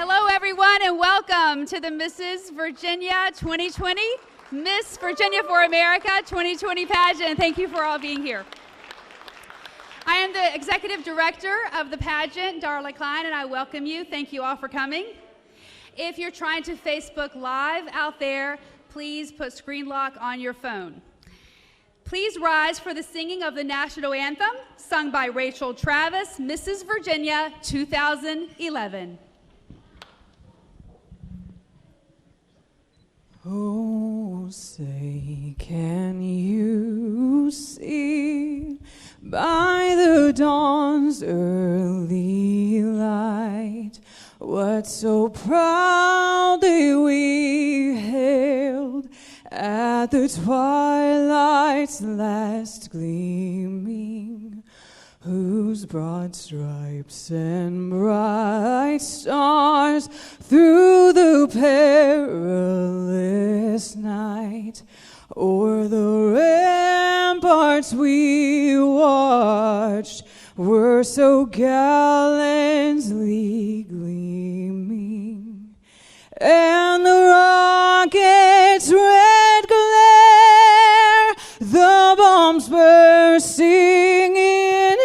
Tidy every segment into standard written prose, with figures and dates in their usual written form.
Hello, everyone, and welcome to the Mrs. Virginia 2020, Miss Virginia for America 2020 pageant. Thank you for all being here. I am the executive director of the pageant, Darla Klein, and I welcome you. Thank you all for coming. If you're trying to Facebook Live out there, please put screen lock on your phone. Please rise for the singing of the national anthem, sung by Rachel Travis, Mrs. Virginia 2011. Oh, say, can you see by the dawn's early light what so proudly we hailed at the twilight's last gleaming, whose broad stripes and bright stars through the perilous night o'er the ramparts we watched were so gallantly gleaming, and the rocket's red glare, the bombs bursting in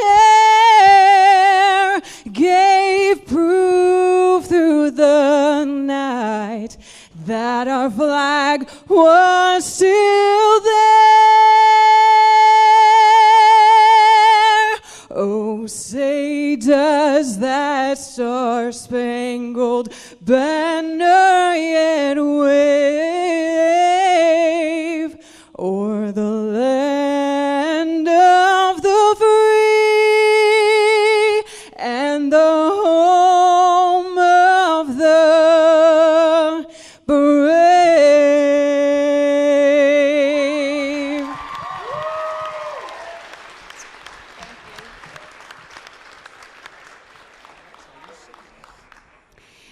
air, gave proof through the night that our flag was still there. Oh, say, does that star-spangled banner yet wave o'er the land of the free and the home of the brave?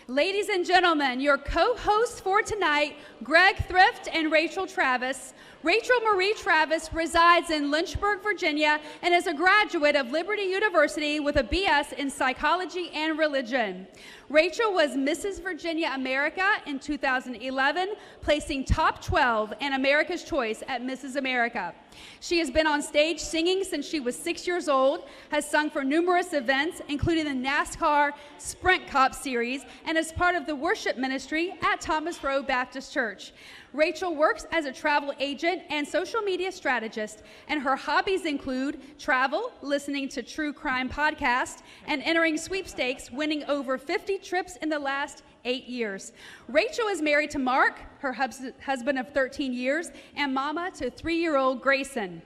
Ladies and gentlemen, your co-hosts for tonight, Greg Thrift and Rachel Travis. Rachel Marie Travis resides in Lynchburg, Virginia, and is a graduate of Liberty University with a BS in psychology and religion. Rachel was Mrs. Virginia America in 2011, placing top 12 and America's Choice at Mrs. America. She has been on stage singing since she was 6 years old, has sung for numerous events, including the NASCAR Sprint Cup Series, and is part of the worship ministry at Thomas Road Baptist Church. Rachel works as a travel agent and social media strategist, and her hobbies include travel, listening to true crime podcasts, and entering sweepstakes, winning over 50 trips in the last 8 years. Rachel is married to Mark, her husband of 13 years, and mama to 3-year-old Grayson.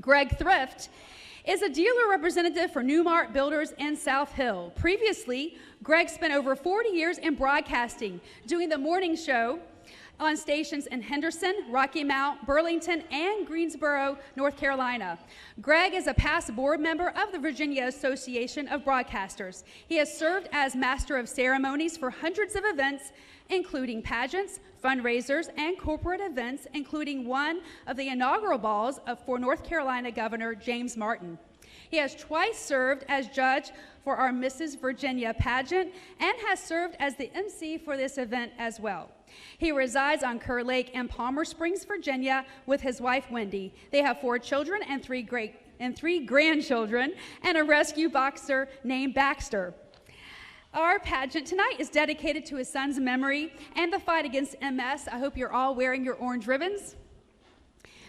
Greg Thrift is a dealer representative for Newmart Builders in South Hill. Previously, Greg spent over 40 years in broadcasting, doing the morning show on stations in Henderson, Rocky Mount, Burlington, and Greensboro, North Carolina. Greg is a past board member of the Virginia Association of Broadcasters. He has served as Master of Ceremonies for hundreds of events, including pageants, fundraisers, and corporate events, including one of the inaugural balls for North Carolina Governor James Martin. He has twice served as judge for our Mrs. Virginia pageant and has served as the MC for this event as well. He resides on Kerr Lake in Palmer Springs, Virginia, with his wife, Wendy. They have 4 children and 3 grandchildren, and a rescue boxer named Baxter. Our pageant tonight is dedicated to his son's memory and the fight against MS. I hope you're all wearing your orange ribbons.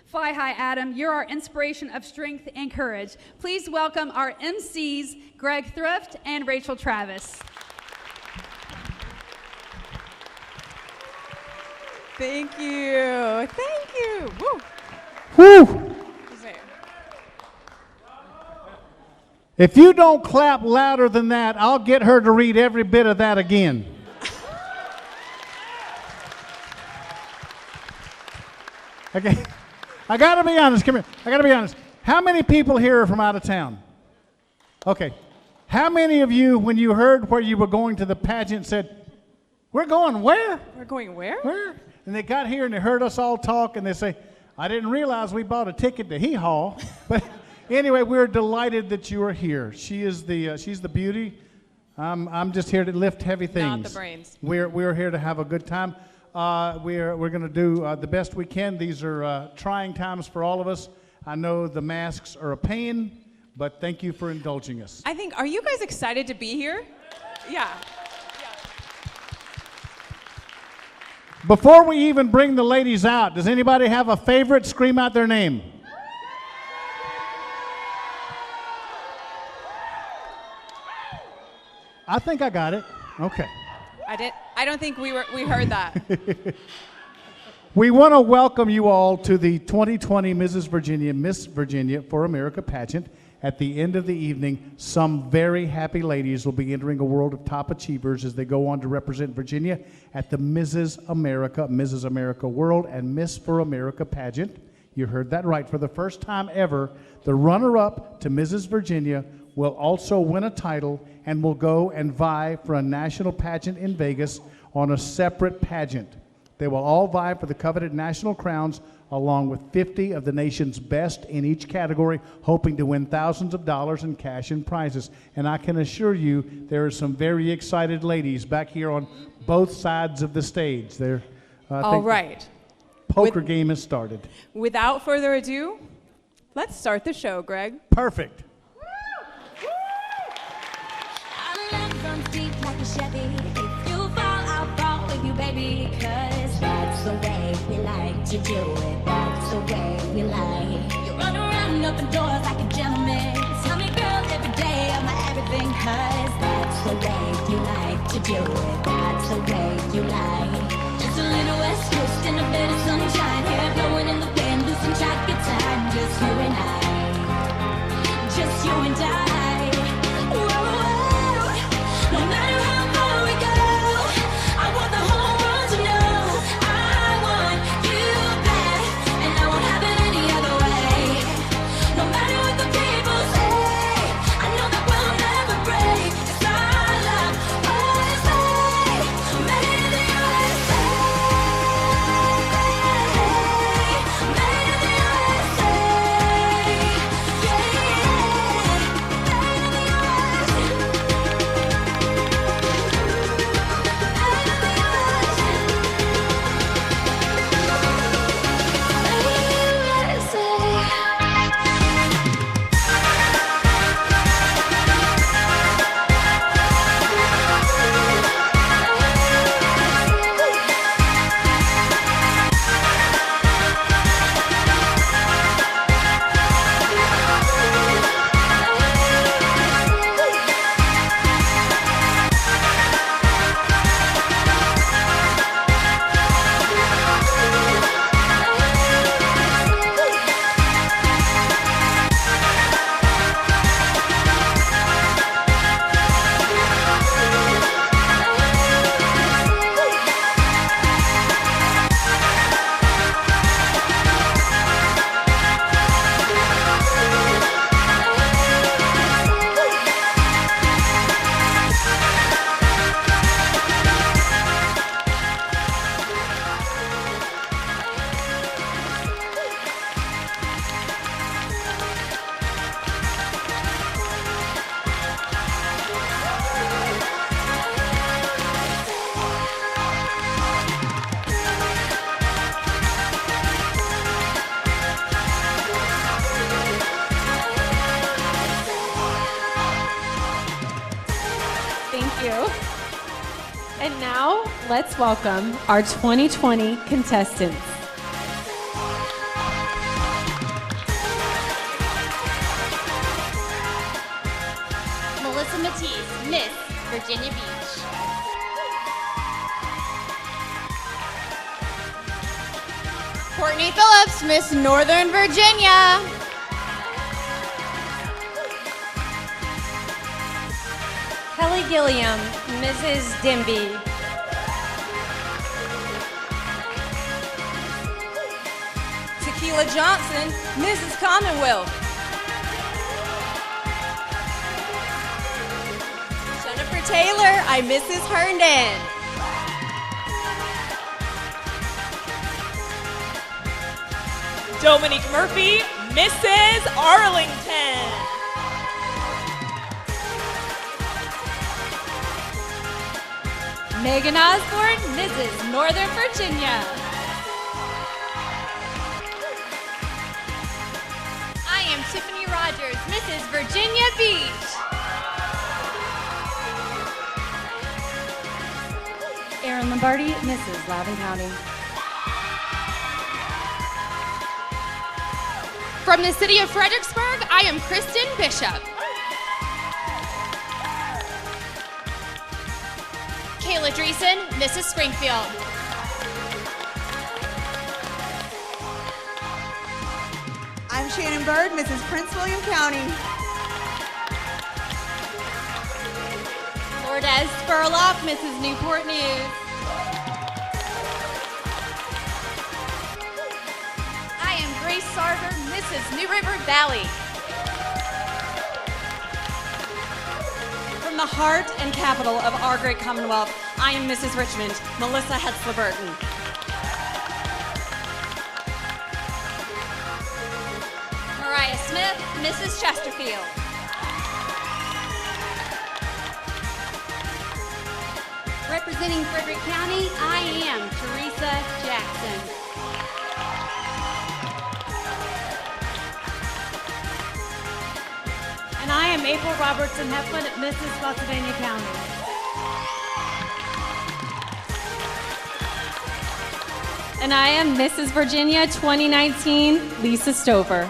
Fly high, Adam. You're our inspiration of strength and courage. Please welcome our MCs, Greg Thrift and Rachel Travis. Thank you. Thank you. Woo. Whew. If you don't clap louder than that, I'll get her to read every bit of that again. Okay. I got to be honest. Come here. I got to be honest. How many people here are from out of town? Okay. How many of you, when you heard where you were going to the pageant, said, "We're going where?" We're going where? Where? And they got here and they heard us all talk and they say, "I didn't realize we bought a ticket to Hee Haw." But anyway, we're delighted that you are here. She's the beauty I'm just here to lift heavy things. Not the brains. We're here to have a good time. We're going to do the best we can. These are trying times for all of us. I know the masks are a pain, but thank you for indulging us. Are you guys excited to be here? Yeah. Before we even bring the ladies out, does anybody have a favorite? Scream out their name. I think I got it. Okay. I don't think we heard that. We want to welcome you all to the 2020 Mrs. Virginia, Miss Virginia for America pageant. At the end of the evening, some very happy ladies will be entering a world of top achievers as they go on to represent Virginia at the Mrs. America World and Miss for America pageant. You heard that right. For the first time ever, the runner-up to Mrs. Virginia will also win a title and will go and vie for a national pageant in Vegas on a separate pageant. They will all vie for the coveted national crowns along with 50 of the nation's best in each category, hoping to win thousands of dollars in cash and prizes. And I can assure you there are some very excited ladies back here on both sides of the stage. All right. Poker game has started. Without further ado, let's start the show, Greg. Perfect. Baby, 'cause that's the way we like to do it. That's the way we like. You run around and open doors like a gentleman. Tell me, girl, every day I'm my everything. 'Cause that's the way you like to do it. That's the way you like. Just a little West Coast and a bit of sunshine. Hair blowing in the wind, losing track of time. Just you and I. Just you and I. Whoa, whoa. No matter how far we go, I want the whole world to know I want you back, and I won't have it any other way. No matter what the people say, I know that we'll never break. It's our love, USA, made in the USA, made in the USA, yeah, made in the And now, let's welcome our 2020 contestants. Melissa Matisse, Miss Virginia Beach. Courtney Phillips, Miss Northern Virginia. Kelly Gilliam, Mrs. Dimby. Tequila Johnson, Mrs. Commonwealth. Jennifer Taylor, I'm Mrs. Herndon. Dominique Murphy, Mrs. Arlington. Megan Osborne, Mrs. Northern Virginia. I am Tiffany Rogers, Mrs. Virginia Beach. Erin Lombardi, Mrs. Loudoun County. From the city of Fredericksburg, I am Kristen Bishop. Kayla Dreesen, Mrs. Springfield. I'm Shannon Bird, Mrs. Prince William County. Lourdes Spurlock, Mrs. Newport News. I am Grace Sarver, Mrs. New River Valley. From the heart and capital of our great Commonwealth, I am Mrs. Richmond, Melissa Hetzler-Burton. Mariah Smith, Mrs. Chesterfield. Representing Frederick County, I am Teresa Jackson. And I am April Robertson Heflin, Mrs. Spotsylvania County. And I am Mrs. Virginia 2019, Lisa Stover.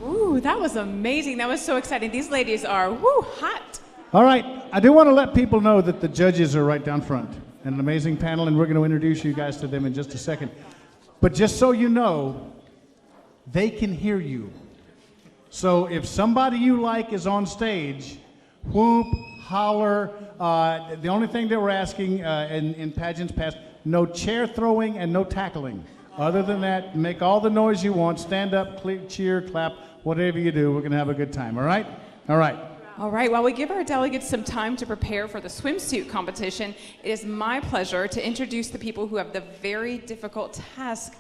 Ooh, that was amazing. That was so exciting. These ladies are, hot. All right, I do want to let people know that the judges are right down front. And an amazing panel, and we're going to introduce you guys to them in just a second. But just so you know, they can hear you. So if somebody you like is on stage, whoop, holler. The only thing that we're asking in pageants past, no chair throwing and no tackling. Other than that, make all the noise you want. Stand up, cheer, clap, whatever you do. We're going to have a good time, all right? All right. All right, while we give our delegates some time to prepare for the swimsuit competition, it is my pleasure to introduce the people who have the very difficult task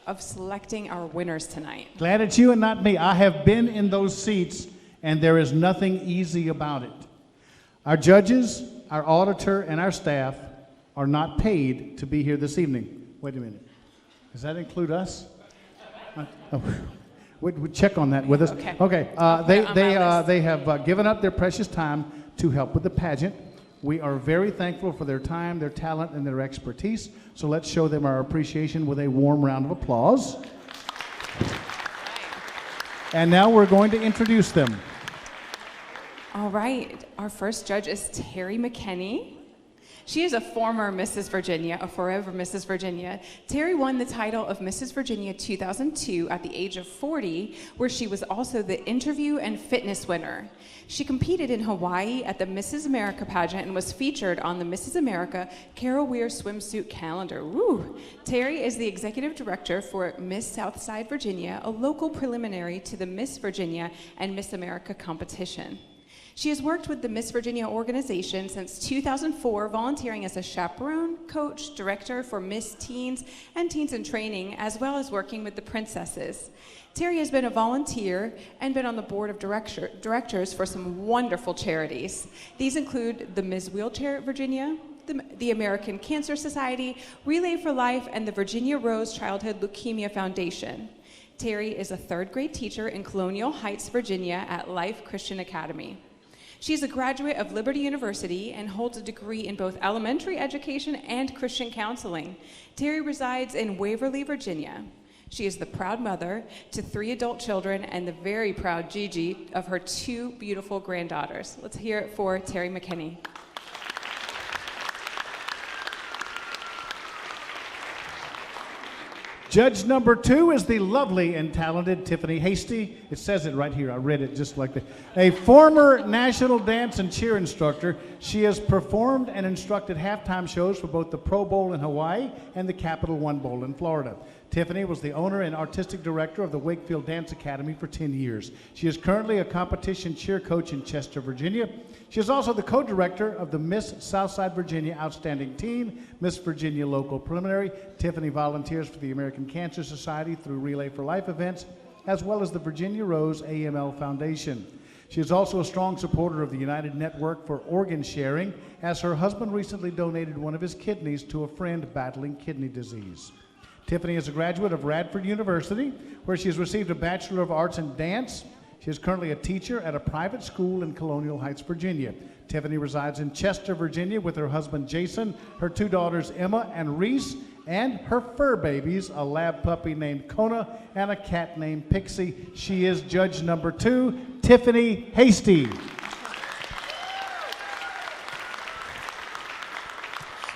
of selecting our winners tonight. Glad it's you and not me. I have been in those seats, and there is nothing easy about it. Our judges, our auditor, and our staff are not paid to be here this evening. Wait a minute. Does that include us? We'd check on that with us. Okay. They have given up their precious time to help with the pageant. We are very thankful for their time, their talent, and their expertise. So let's show them our appreciation with a warm round of applause. And now we're going to introduce them. All right, our first judge is Terry McKinney. She is a former Mrs. Virginia, a forever Mrs. Virginia. Terry won the title of Mrs. Virginia 2002 at the age of 40, where she was also the interview and fitness winner. She competed in Hawaii at the Mrs. America pageant and was featured on the Mrs. America Carol Weir swimsuit calendar. Woo! Terry is the executive director for Miss Southside Virginia, a local preliminary to the Miss Virginia and Miss America competition. She has worked with the Miss Virginia organization since 2004, volunteering as a chaperone, coach, director for Miss Teens and Teens in Training, as well as working with the princesses. Terry has been a volunteer and been on the board of directors for some wonderful charities. These include the Ms. Wheelchair Virginia, the American Cancer Society, Relay for Life, and the Virginia Rose Childhood Leukemia Foundation. Terry is a third grade teacher in Colonial Heights, Virginia at Life Christian Academy. She is a graduate of Liberty University and holds a degree in both elementary education and Christian counseling. Terry resides in Waverly, Virginia. She is the proud mother to 3 adult children and the very proud Gigi of her 2 beautiful granddaughters. Let's hear it for Terry McKinney. Judge number 2 is the lovely and talented Tiffany Hasty. It says it right here. I read it just like that. A former national dance and cheer instructor, she has performed and instructed halftime shows for both the Pro Bowl in Hawaii and the Capital One Bowl in Florida. Tiffany was the owner and artistic director of the Wakefield Dance Academy for 10 years. She is currently a competition cheer coach in Chester, Virginia. She is also the co-director of the Miss Southside Virginia Outstanding Teen, Miss Virginia Local Preliminary. Tiffany volunteers for the American Cancer Society through Relay for Life events as well as the Virginia Rose AML Foundation. She is also a strong supporter of the United Network for Organ Sharing, as her husband recently donated one of his kidneys to a friend battling kidney disease. Tiffany is a graduate of Radford University, where she has received a Bachelor of Arts in Dance. She is currently a teacher at a private school in Colonial Heights, Virginia. Tiffany resides in Chester, Virginia, with her husband Jason, her 2 daughters Emma and Reese, and her fur babies, a lab puppy named Kona and a cat named Pixie. She is judge number 2, Tiffany Hasty.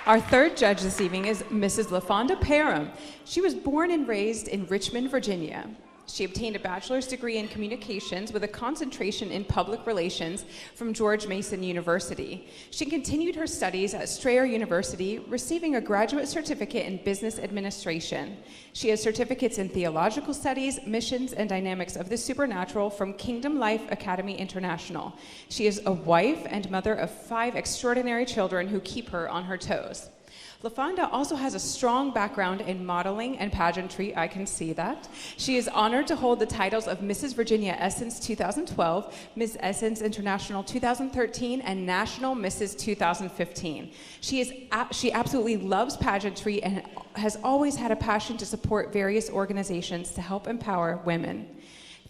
Our third judge this evening is Mrs. LaFonda Parham. She was born and raised in Richmond, Virginia. She obtained a bachelor's degree in communications with a concentration in public relations from George Mason University. She continued her studies at Strayer University, receiving a graduate certificate in business administration. She has certificates in theological studies, missions, and dynamics of the supernatural from Kingdom Life Academy International. She is a wife and mother of 5 extraordinary children who keep her on her toes. LaFonda also has a strong background in modeling and pageantry. I can see that. She is honored to hold the titles of Mrs. Virginia Essence 2012, Miss Essence International 2013, and National Mrs. 2015. She absolutely loves pageantry and has always had a passion to support various organizations to help empower women.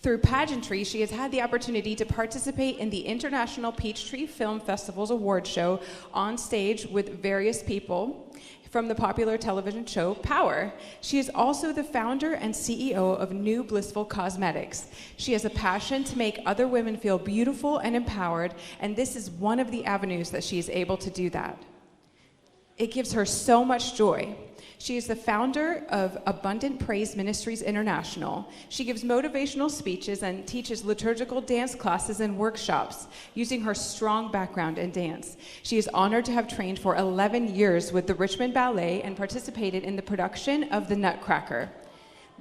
Through pageantry, she has had the opportunity to participate in the International Peachtree Film Festival's award show on stage with various people from the popular television show Power. She is also the founder and CEO of New Blissful Cosmetics. She has a passion to make other women feel beautiful and empowered, and this is one of the avenues that she is able to do that. It gives her so much joy. She is the founder of Abundant Praise Ministries International. She gives motivational speeches and teaches liturgical dance classes and workshops using her strong background in dance. She is honored to have trained for 11 years with the Richmond Ballet and participated in the production of The Nutcracker.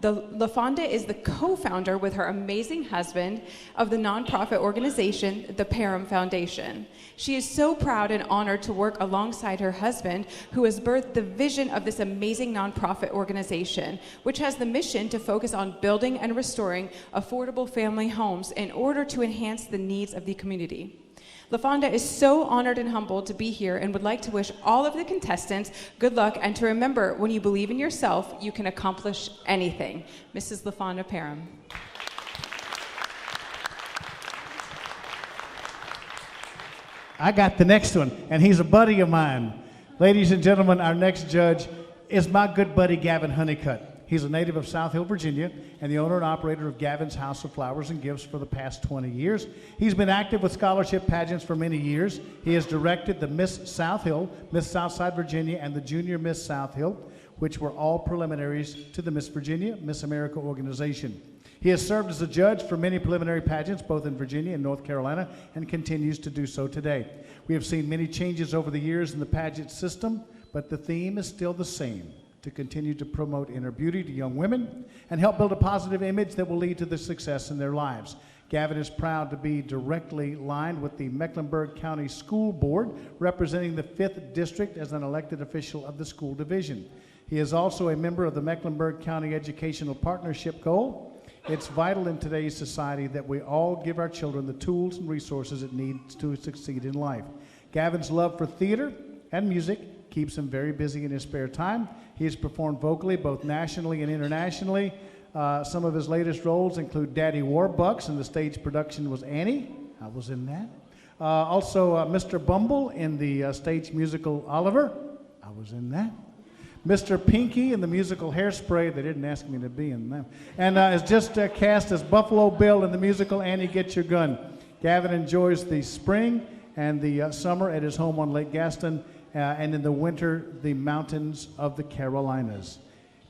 LaFonda is the co-founder with her amazing husband of the nonprofit organization, the Parham Foundation. She is so proud and honored to work alongside her husband, who has birthed the vision of this amazing nonprofit organization, which has the mission to focus on building and restoring affordable family homes in order to enhance the needs of the community. LaFonda is so honored and humbled to be here and would like to wish all of the contestants good luck and to remember, when you believe in yourself, you can accomplish anything. Mrs. LaFonda Parham. I got the next one, and he's a buddy of mine. Ladies and gentlemen, our next judge is my good buddy, Gavin Honeycutt. He's a native of South Hill, Virginia, and the owner and operator of Gavin's House of Flowers and Gifts for the past 20 years. He's been active with scholarship pageants for many years. He has directed the Miss South Hill, Miss Southside Virginia, and the Junior Miss South Hill, which were all preliminaries to the Miss Virginia, Miss America organization. He has served as a judge for many preliminary pageants, both in Virginia and North Carolina, and continues to do so today. We have seen many changes over the years in the pageant system, but the theme is still the same: to continue to promote inner beauty to young women and help build a positive image that will lead to the success in their lives. Gavin is proud to be directly lined with the Mecklenburg County School Board, representing the 5th District as an elected official of the school division. He is also a member of the Mecklenburg County Educational Partnership Goal. It's vital in today's society that we all give our children the tools and resources it needs to succeed in life. Gavin's love for theater and music keeps him very busy in his spare time. He has performed vocally both nationally and internationally. Some of his latest roles include Daddy Warbucks, and the stage production was Annie. I was in that. Also, Mr. Bumble in the stage musical Oliver. I was in that. Mr. Pinky in the musical Hairspray. They didn't ask me to be in that. And is just cast as Buffalo Bill in the musical Annie Get Your Gun. Gavin enjoys the spring and the summer at his home on Lake Gaston, and in the winter, the mountains of the Carolinas.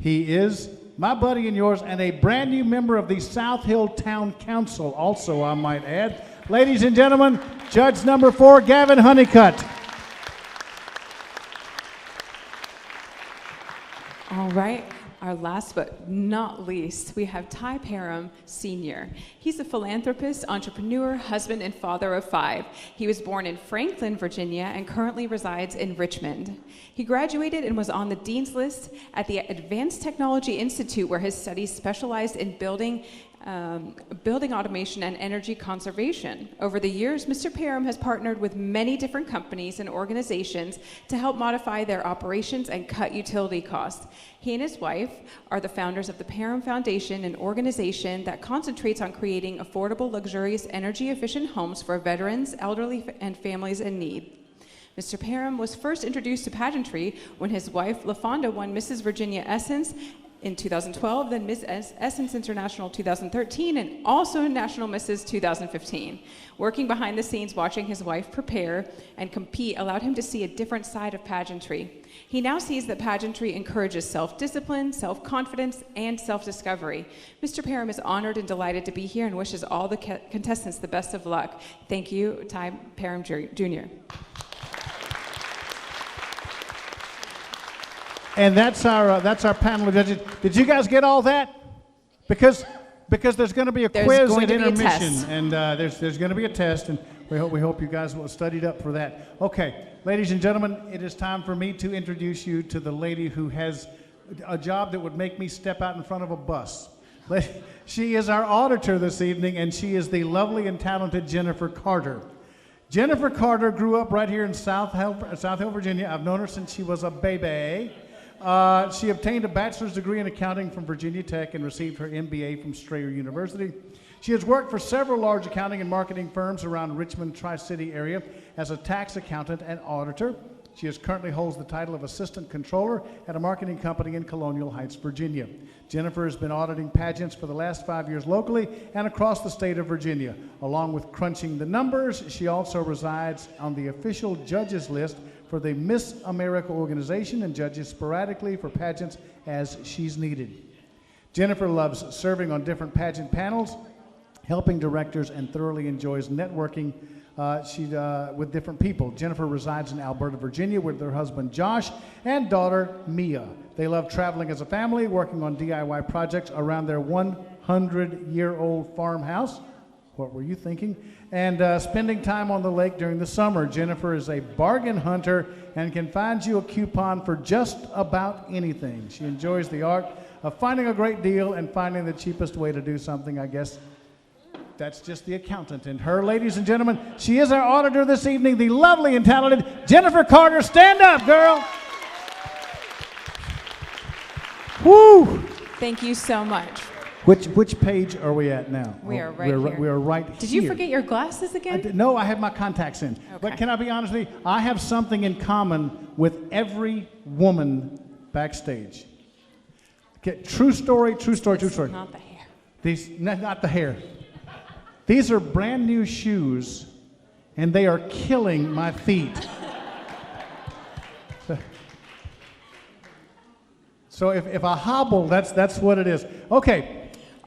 He is my buddy and yours, and a brand new member of the South Hill Town Council, also, I might add. Ladies and gentlemen, judge number 4, Gavin Honeycutt. All right, our last but not least, we have Ty Parham Sr. He's a philanthropist, entrepreneur, husband, and father of 5. He was born in Franklin, Virginia, and currently resides in Richmond. He graduated and was on the Dean's List at the Advanced Technology Institute, where his studies specialized in building building automation and energy conservation. Over the years, Mr. Parham has partnered with many different companies and organizations to help modify their operations and cut utility costs. He and his wife are the founders of the Parham Foundation, an organization that concentrates on creating affordable, luxurious, energy-efficient homes for veterans, elderly, and families in need. Mr. Parham was first introduced to pageantry when his wife, LaFonda, won Mrs. Virginia Essence in 2012, then Miss Essence International 2013, and also National Mrs. 2015. Working behind the scenes, watching his wife prepare and compete allowed him to see a different side of pageantry. He now sees that pageantry encourages self-discipline, self-confidence, and self-discovery. Mr. Parham is honored and delighted to be here and wishes all the contestants the best of luck. Thank you, Ty Parham Jr. And that's our panel of judges. Did you guys get all that? Because there's going to be a quiz at intermission, and there's going to be a test, and we hope you guys will have studied up for that. Okay, ladies and gentlemen, it is time for me to introduce you to the lady who has a job that would make me step out in front of a bus. She is our auditor this evening, and she is the lovely and talented Jennifer Carter. Jennifer Carter grew up right here in South Hill, Virginia. I've known her since she was a baby. She obtained a bachelor's degree in accounting from Virginia Tech and received her MBA from Strayer University. She has worked for several large accounting and marketing firms around Richmond Tri-City area as a tax accountant and auditor. She currently holds the title of assistant controller at a marketing company in Colonial Heights, Virginia. Jennifer has been auditing pageants for the last 5 years locally and across the state of Virginia. Along with crunching the numbers, she also resides on the official judges list for the Miss America organization and judges sporadically for pageants as she's needed. Jennifer loves serving on different pageant panels, helping directors, and thoroughly enjoys networking with different people. Jennifer resides in Alberta, Virginia with her husband Josh and daughter Mia. They love traveling as a family, working on DIY projects around their 100-year-old farmhouse. What were you thinking? And spending time on the lake during the summer. Jennifer is a bargain hunter and can find you a coupon for just about anything. She enjoys the art of finding a great deal and finding the cheapest way to do something. I guess that's just the accountant in her. Ladies and gentlemen, she is our auditor this evening, the lovely and talented Jennifer Carter. Stand up, girl. Woo! Thank you so much. Which page are we at now? We are right here. We are right here. Did you forget your glasses again? No, I have my contacts in. Okay. But can I be honest with you? I have something in common with every woman backstage. Okay, true story. Not the hair. Not the hair. These are brand new shoes, and they are killing my feet. So if I hobble, that's what it is. Okay.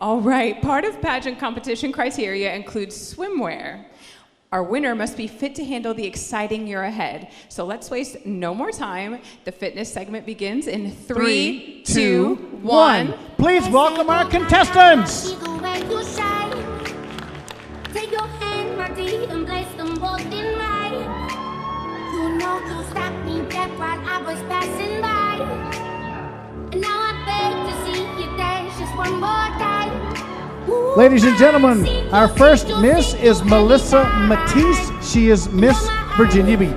All right, part of pageant competition criteria includes swimwear. Our winner must be fit to handle the exciting year ahead. So let's waste no more time. The fitness segment begins in 3, 2, 1. Please welcome our contestants. Take your hand, my dear, and place them both in mine. You know you stopped me dead while I was passing by. And now I beg to see you dance just one more time. Ladies and gentlemen, our first Miss is Melissa Matisse. She is Miss Virginia Beach.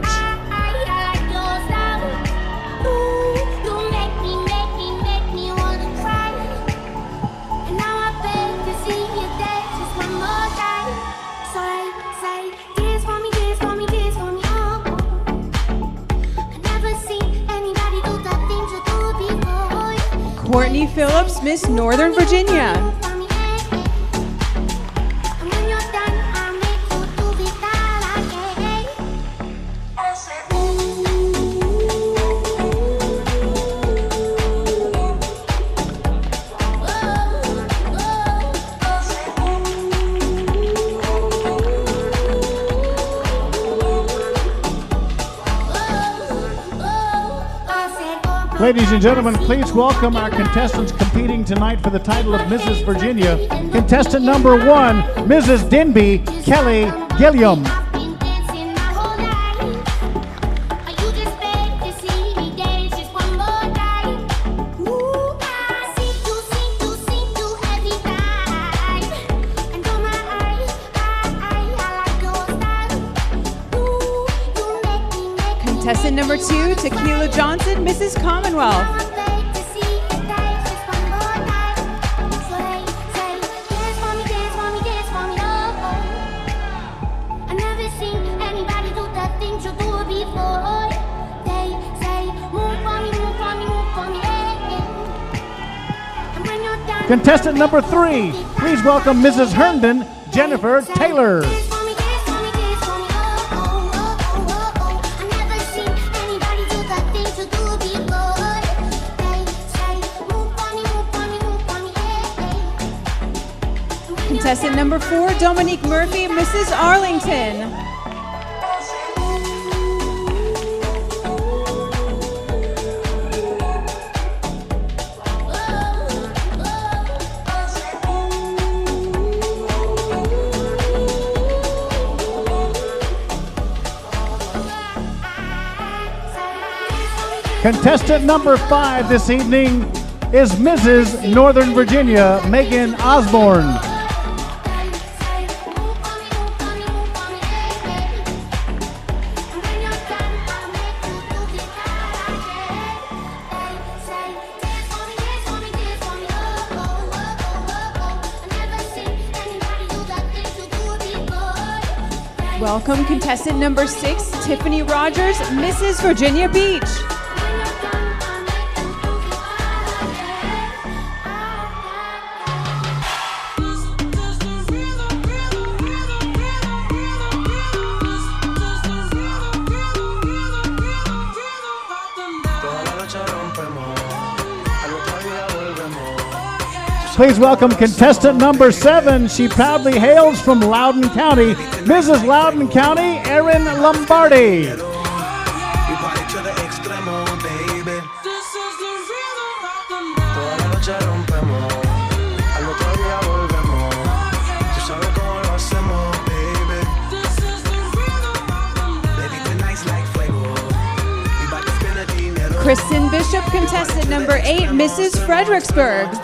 Courtney Phillips, Miss Northern Virginia. Ladies and gentlemen, please welcome our contestants competing tonight for the title of Mrs. Virginia. Contestant number 1, Mrs. Denby Kelly Gilliam. Contestant number 2, Tequila Johnson, Mrs. Commonwealth. Contestant number 3, please welcome Mrs. Herndon, Jennifer Taylor. Contestant number 4, Dominique Murphy, Mrs. Arlington. Contestant number 5 this evening is Mrs. Northern Virginia, Megan Osborne. Welcome contestant number 6, Tiffany Rogers, Mrs. Virginia Beach. Please welcome contestant number 7. She proudly hails from Loudoun County, Mrs. Loudoun County, Erin Lombardi. Kristen Bishop, contestant number 8, Mrs. Fredericksburg.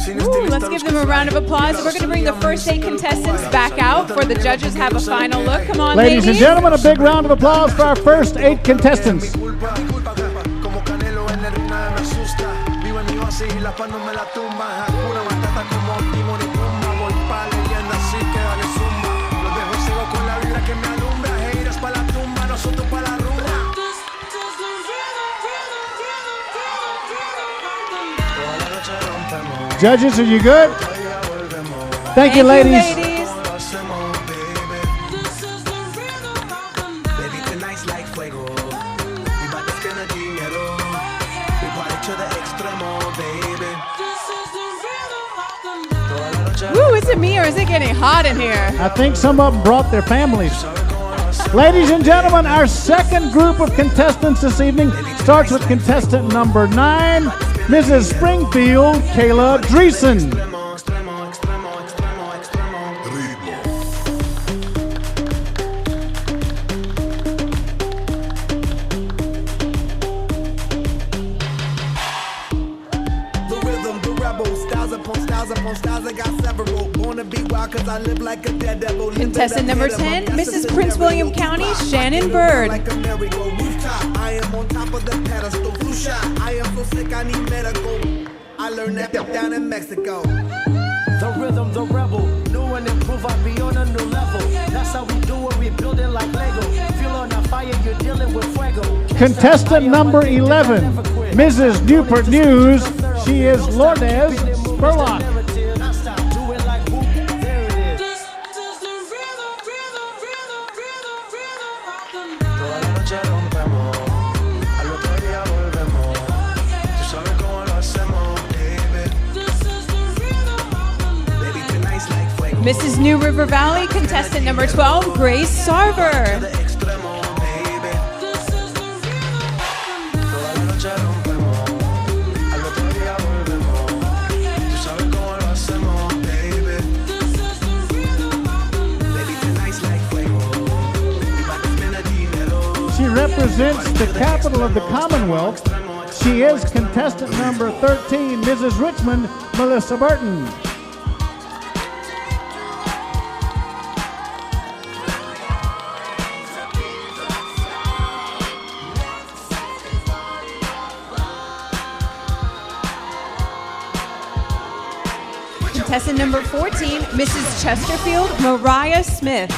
Ooh, let's give them a round of applause. We're going to bring the first 8 contestants back out for the judges have a final look. Come on, ladies. Ladies and gentlemen, a big round of applause for our first 8 contestants. Judges, are you good? Thank you, ladies. Woo, is it me or is it getting hot in here? I think some of them brought their families. Ladies and gentlemen, our second group of contestants this evening starts with contestant number 9, Mrs. Springfield, Kayla Dreesen. Contestant number 10, Mrs. Prince William County, Shannon Bird. I am on top of the pedestal. I am so sick, I need medical. I learned that down in Mexico. The rhythm, the rebel. New and improve, I be on a new level. That's how we do it, we build it like Lego. Feel on a fire, you're dealing with fuego. Contestant number 11, Mrs. Newport News. She is Lourdes Spurlock. Mrs. New River Valley, contestant number 12, Grace Sarver. She represents the capital of the Commonwealth. She is contestant number 13, Mrs. Richmond, Melissa Burton. Contestant number 14, Mrs. Chesterfield, Mariah Smith.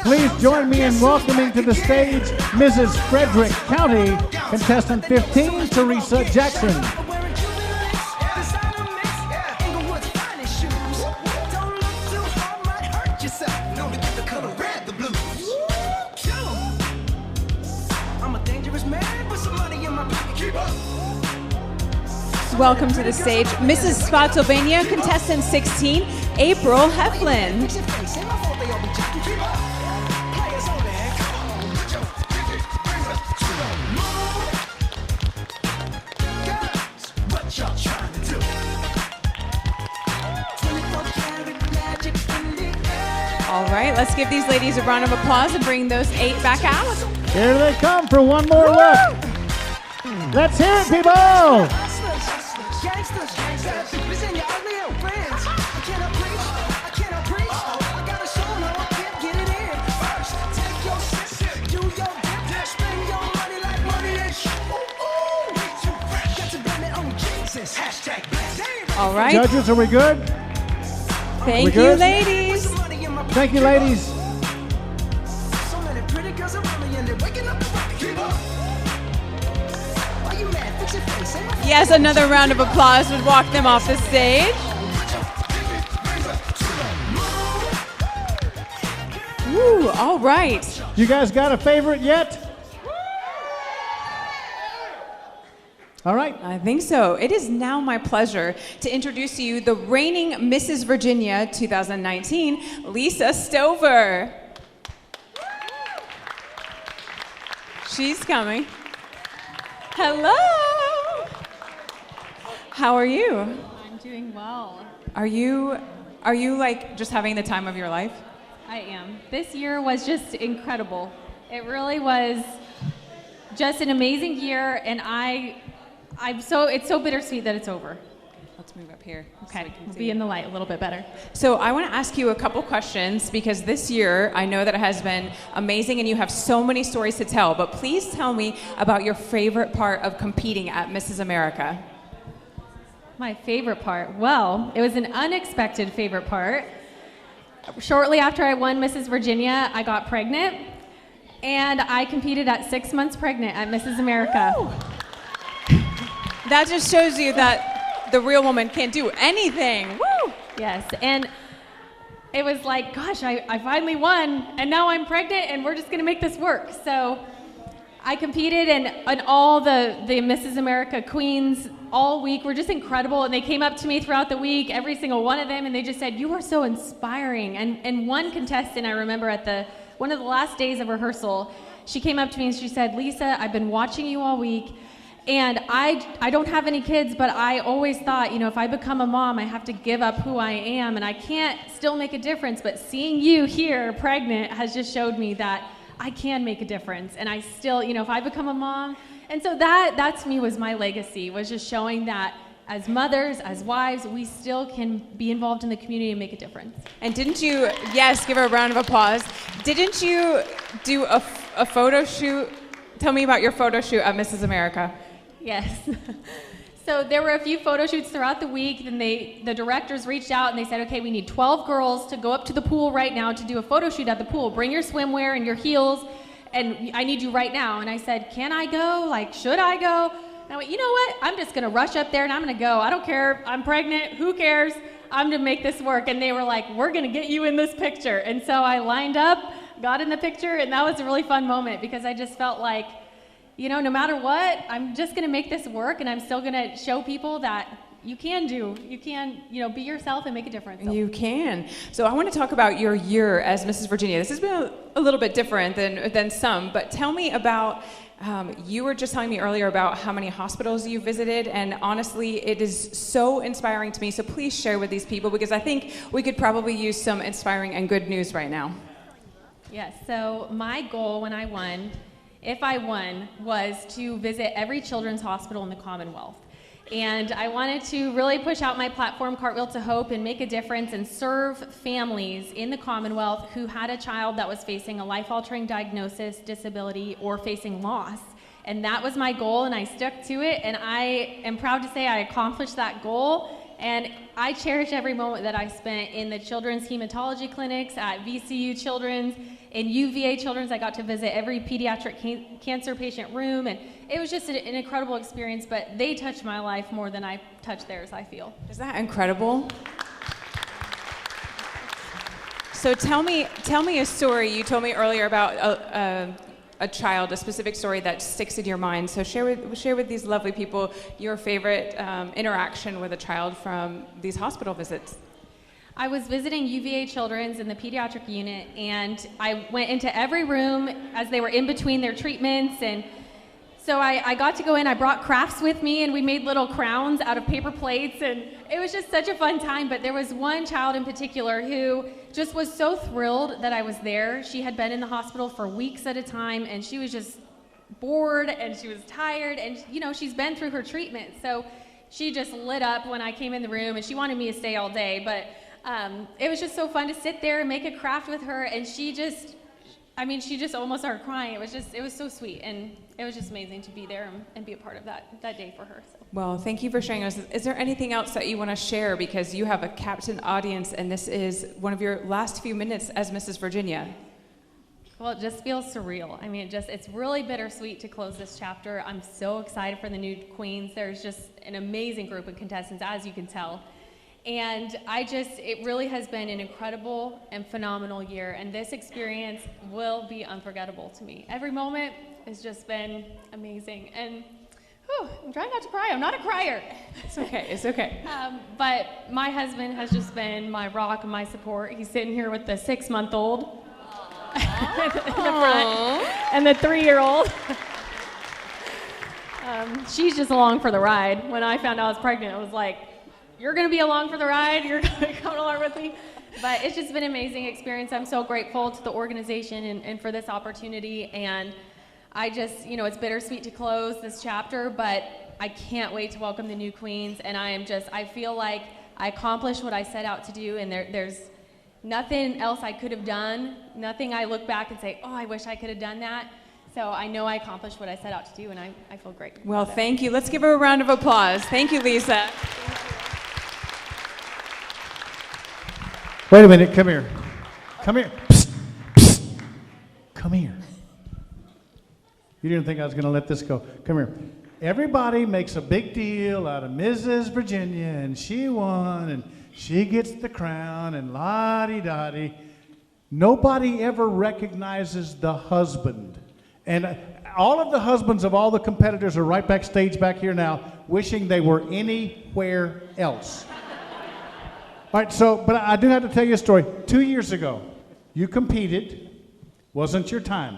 Please join me in welcoming to the stage Mrs. Frederick County, contestant 15, Teresa Jackson. Welcome to the stage, Mrs. Spotsylvania, contestant 16, April Heflin. All right, let's give these ladies a round of applause and bring those 8 back out. Here they come for one more look. Let's hear it, people! All right. Judges, are we good? Thank you, ladies. Thank you, ladies. Yes, another round of applause would walk them off the stage. Woo, all right. You guys got a favorite yet? All right. I think so. It is now my pleasure to introduce to you the reigning Mrs. Virginia 2019, Lisa Stover. She's coming. Hello. How are you? I'm doing well. Are you like just having the time of your life? I am. This year was just incredible. It really was just an amazing year, and it's so bittersweet that it's over. Let's move up here. Okay, we'll be in the light a little bit better. So I want to ask you a couple questions because this year I know that it has been amazing and you have so many stories to tell, but please tell me about your favorite part of competing at Mrs. America. My favorite part? Well, it was an unexpected favorite part. Shortly after I won Mrs. Virginia, I got pregnant, and I competed at 6 months pregnant at Mrs. America. Woo! That just shows you that the real woman can't do anything. Woo! Yes, and it was like, gosh, I finally won, and now I'm pregnant, and we're just going to make this work. So I competed, and all the Mrs. America queens all week were just incredible, and they came up to me throughout the week, every single one of them, and they just said, you are so inspiring. And one contestant, I remember at one of the last days of rehearsal, she came up to me and she said, Lisa, I've been watching you all week, and I don't have any kids, but I always thought, if I become a mom, I have to give up who I am, and I can't still make a difference, but seeing you here pregnant has just showed me that I can make a difference, and I still, if I become a mom, and so that to me was my legacy, was just showing that as mothers, as wives, we still can be involved in the community and make a difference. And didn't you, yes, give her a round of applause, didn't you do a photo shoot? Tell me about your photo shoot at Mrs. America. Yes. So there were a few photo shoots throughout the week, and the directors reached out and they said, okay, we need 12 girls to go up to the pool right now to do a photo shoot at the pool. Bring your swimwear and your heels, and I need you right now. And I said, can I go? Like, should I go? And I went, you know what? I'm just going to rush up there and I'm going to go. I don't care. I'm pregnant. Who cares? I'm going to make this work. And they were like, we're going to get you in this picture. And so I lined up, got in the picture, and that was a really fun moment because I just felt like, no matter what, I'm just going to make this work, and I'm still going to show people that you can be yourself and make a difference. So. You can. So I want to talk about your year as Mrs. Virginia. This has been a little bit different than some, but tell me about You were just telling me earlier about how many hospitals you visited, and honestly, it is so inspiring to me. So please share with these people, because I think we could probably use some inspiring and good news right now. Yes, so my goal when I won, if I won, was to visit every children's hospital in the Commonwealth. And I wanted to really push out my platform, Cartwheel to Hope, and make a difference and serve families in the Commonwealth who had a child that was facing a life-altering diagnosis, disability, or facing loss. And that was my goal, and I stuck to it, and I am proud to say I accomplished that goal. And I cherish every moment that I spent in the children's hematology clinics, at VCU Children's, in UVA Children's. I got to visit every pediatric cancer patient room, and it was just an incredible experience, but they touched my life more than I touched theirs, I feel. Is that incredible? So tell me a story. You told me earlier about a child, a specific story that sticks in your mind. So share with these lovely people your favorite interaction with a child from these hospital visits. I was visiting UVA Children's in the pediatric unit, and I went into every room as they were in between their treatments, and so I got to go in. I brought crafts with me, and we made little crowns out of paper plates, and it was just such a fun time. But there was one child in particular who just was so thrilled that I was there. She had been in the hospital for weeks at a time, and she was just bored, and she was tired, and she's been through her treatment, so she just lit up when I came in the room, and she wanted me to stay all day. But it was just so fun to sit there and make a craft with her, and she just almost started crying. It was so sweet, and it was just amazing to be there and be a part of that day for her. So. Well, thank you for sharing us. Is there anything else that you want to share, because you have a captain audience, and this is one of your last few minutes as Mrs. Virginia? Well, it just feels surreal. I mean, it's really bittersweet to close this chapter. I'm so excited for the new queens. There's just an amazing group of contestants, as you can tell. And it really has been an incredible and phenomenal year, and this experience will be unforgettable to me. Every moment has just been amazing, and I'm trying not to cry. I'm not a crier. It's okay, it's okay. But my husband has just been my rock and my support. He's sitting here with the 6-month-old in the front, and the 3-year-old. She's just along for the ride. When I found out I was pregnant, I was like, you're going to be along for the ride. You're going to come along with me. But it's just been an amazing experience. I'm so grateful to the organization and for this opportunity. And I just, it's bittersweet to close this chapter, but I can't wait to welcome the new queens. And I feel like I accomplished what I set out to do. And there's nothing else I could have done. Nothing I look back and say, oh, I wish I could have done that. So I know I accomplished what I set out to do, and I feel great. Well, thank you. Let's give her a round of applause. Thank you, Lisa. Wait a minute, come here. Come here. Psst, psst. Come here. You didn't think I was going to let this go. Come here. Everybody makes a big deal out of Mrs. Virginia, and she won, and she gets the crown, and la-di-da-di. Nobody ever recognizes the husband. And all of the husbands of all the competitors are right backstage back here now, wishing they were anywhere else. All right, but I do have to tell you a story. 2 years ago, you competed. Wasn't your time.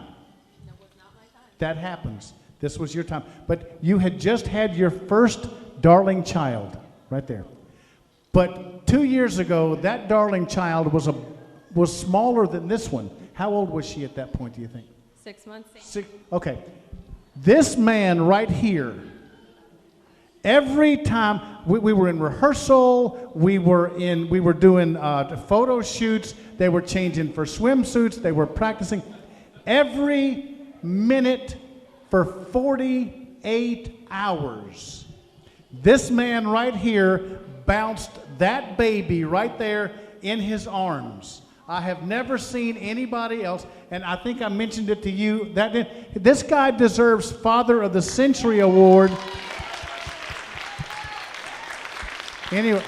No, it was not my time. That happens. This was your time. But you had just had your first darling child, right there. But 2 years ago, that darling child was smaller than this one. How old was she at that point, do you think? 6 months. Okay. This man right here, every time we were in rehearsal, we were doing photo shoots, they were changing for swimsuits, they were practicing every minute for 48 hours. This man right here bounced that baby right there in his arms. I have never seen anybody else, and I think I mentioned it to you. This guy deserves Father of the Century Award. Anyway,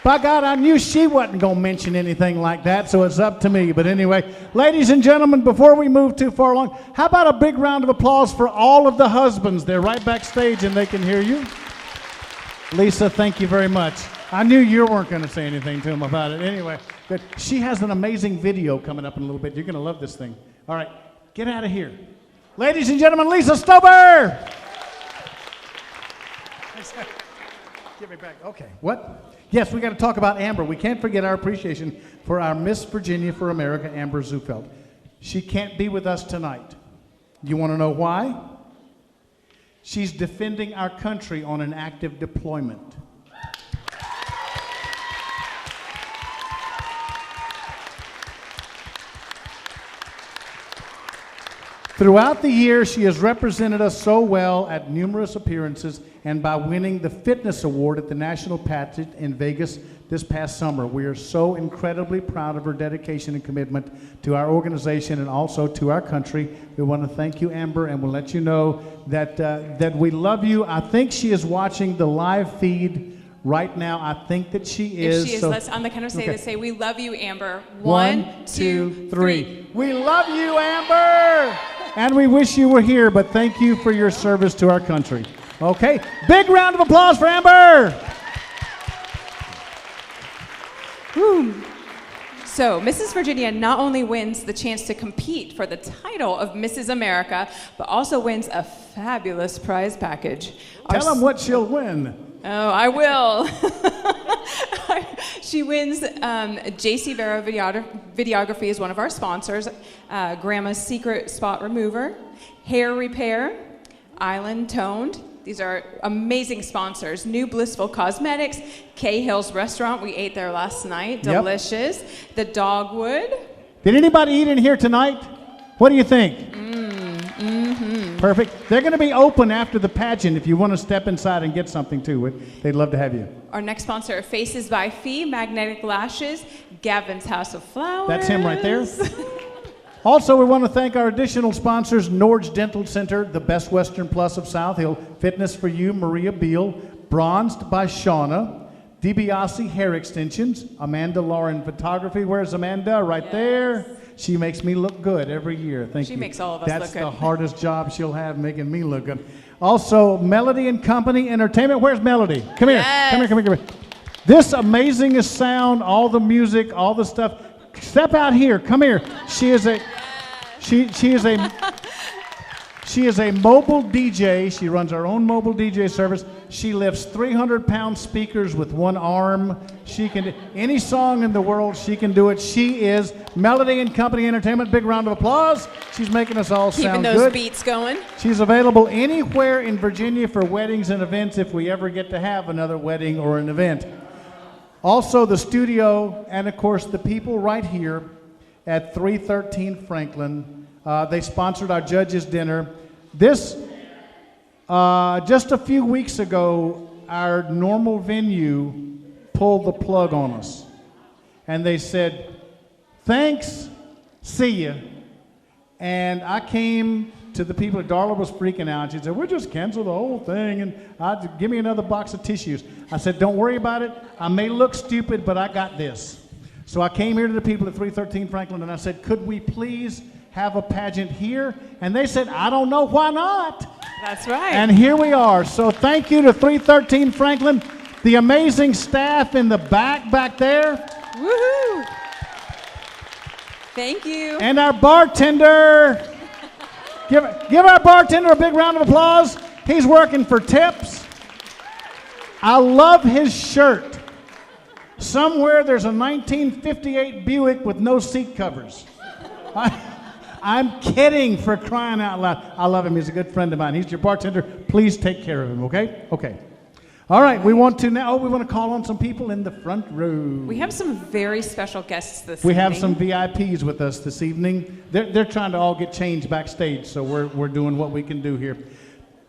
by God, I knew she wasn't going to mention anything like that, so it's up to me. But anyway, ladies and gentlemen, before we move too far along, how about a big round of applause for all of the husbands? They're right backstage and they can hear you. Lisa, thank you very much. I knew you weren't going to say anything to him about it. Anyway, good. She has an amazing video coming up in a little bit. You're going to love this thing. All right. Get out of here. Ladies and gentlemen, Lisa Stover. Give me back. Okay. What? Yes, we got to talk about Amber. We can't forget our appreciation for our Miss Virginia for America, Amber Zufeld. She can't be with us tonight. You want to know why? She's defending our country on an active deployment. Throughout the year, she has represented us so well at numerous appearances and by winning the Fitness Award at the National Pageant in Vegas this past summer. We are so incredibly proud of her dedication and commitment to our organization and also to our country. We want to thank you, Amber, and we'll let you know that we love you. I think she is watching the live feed right now. I think that she is. If she is, so, let's on the count of say, let's say, we love you, Amber. One, two, three. We love you, Amber! And we wish you were here, but thank you for your service to our country. Okay, big round of applause for Amber! Woo. So, Mrs. Virginia not only wins the chance to compete for the title of Mrs. America, but also wins a fabulous prize package. Tell them what she'll win. Oh, I will. She wins JC Vera Videography is one of our sponsors, Grandma's Secret Spot Remover, Hair Repair, Island Toned. These are amazing sponsors. New Blissful Cosmetics, Cahill's Restaurant. We ate there last night. Delicious. Yep. The Dogwood. Did anybody eat in here tonight? What do you think? Perfect. They're going to be open after the pageant if you want to step inside and get something too. They'd love to have you. Our next sponsor, Faces by Fee, Magnetic Lashes, Gavin's House of Flowers. That's him right there. Also, we want to thank our additional sponsors, Nord's Dental Center, the Best Western Plus of South Hill, Fitness for You, Maria Beal, Bronzed by Shauna, DiBiase Hair Extensions, Amanda Lauren Photography. Where's Amanda? Right there. She makes me look good every year. Thank you. She makes all of us look good. That's the hardest job she'll have, making me look good. Also, Melody and Company Entertainment. Where's Melody? Come here. Yes. Come here. This amazing sound, all the music, all the stuff. Step out here. Come here. She is a mobile DJ. She runs her own mobile DJ service. She lifts 300-pound speakers with one arm. She can do any song in the world. She can do it. She is Melody and Company Entertainment. Big round of applause. She's making us all sound good. Keeping those beats going. She's available anywhere in Virginia for weddings and events if we ever get to have another wedding or an event. Also, the studio and, of course, the people right here at 313 Franklin. They sponsored our judges' dinner. This, just a few weeks ago, our normal venue pulled the plug on us. And they said, thanks, see ya. And I came to the people, Darla was freaking out. She said, we'll just cancel the whole thing and give me another box of tissues. I said, don't worry about it. I may look stupid, but I got this. So I came here to the people at 313 Franklin and I said, could we please have a pageant here? And they said, I don't know, why not? That's right. And here we are. So thank you to 313 Franklin, the amazing staff in the back there. Woohoo! Thank you. And our bartender. Give our bartender a big round of applause. He's working for tips. I love his shirt. Somewhere there's a 1958 Buick with no seat covers. I'm kidding, for crying out loud. I love him. He's a good friend of mine. He's your bartender. Please take care of him, okay? Okay. All right, we want to call on some people in the front row. We have some very special guests this evening. We have some VIPs with us this evening. They're trying to all get changed backstage, so we're doing what we can do here.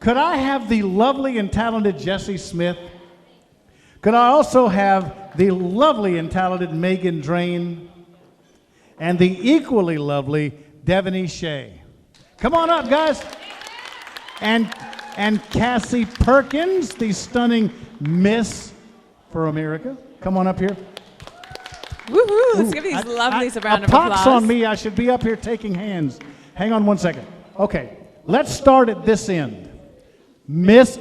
Could I have the lovely and talented Jessie Smith? Could I also have the lovely and talented Megan Drain? And the equally lovely Devaney Shea. Come on up, guys. And Cassie Perkins, the stunning Miss for America. Come on up here. Woohoo! Let's give these lovelies a round of applause. applause. On me, I should be up here taking hands. Hang on one second. Okay, let's start at this end. Miss,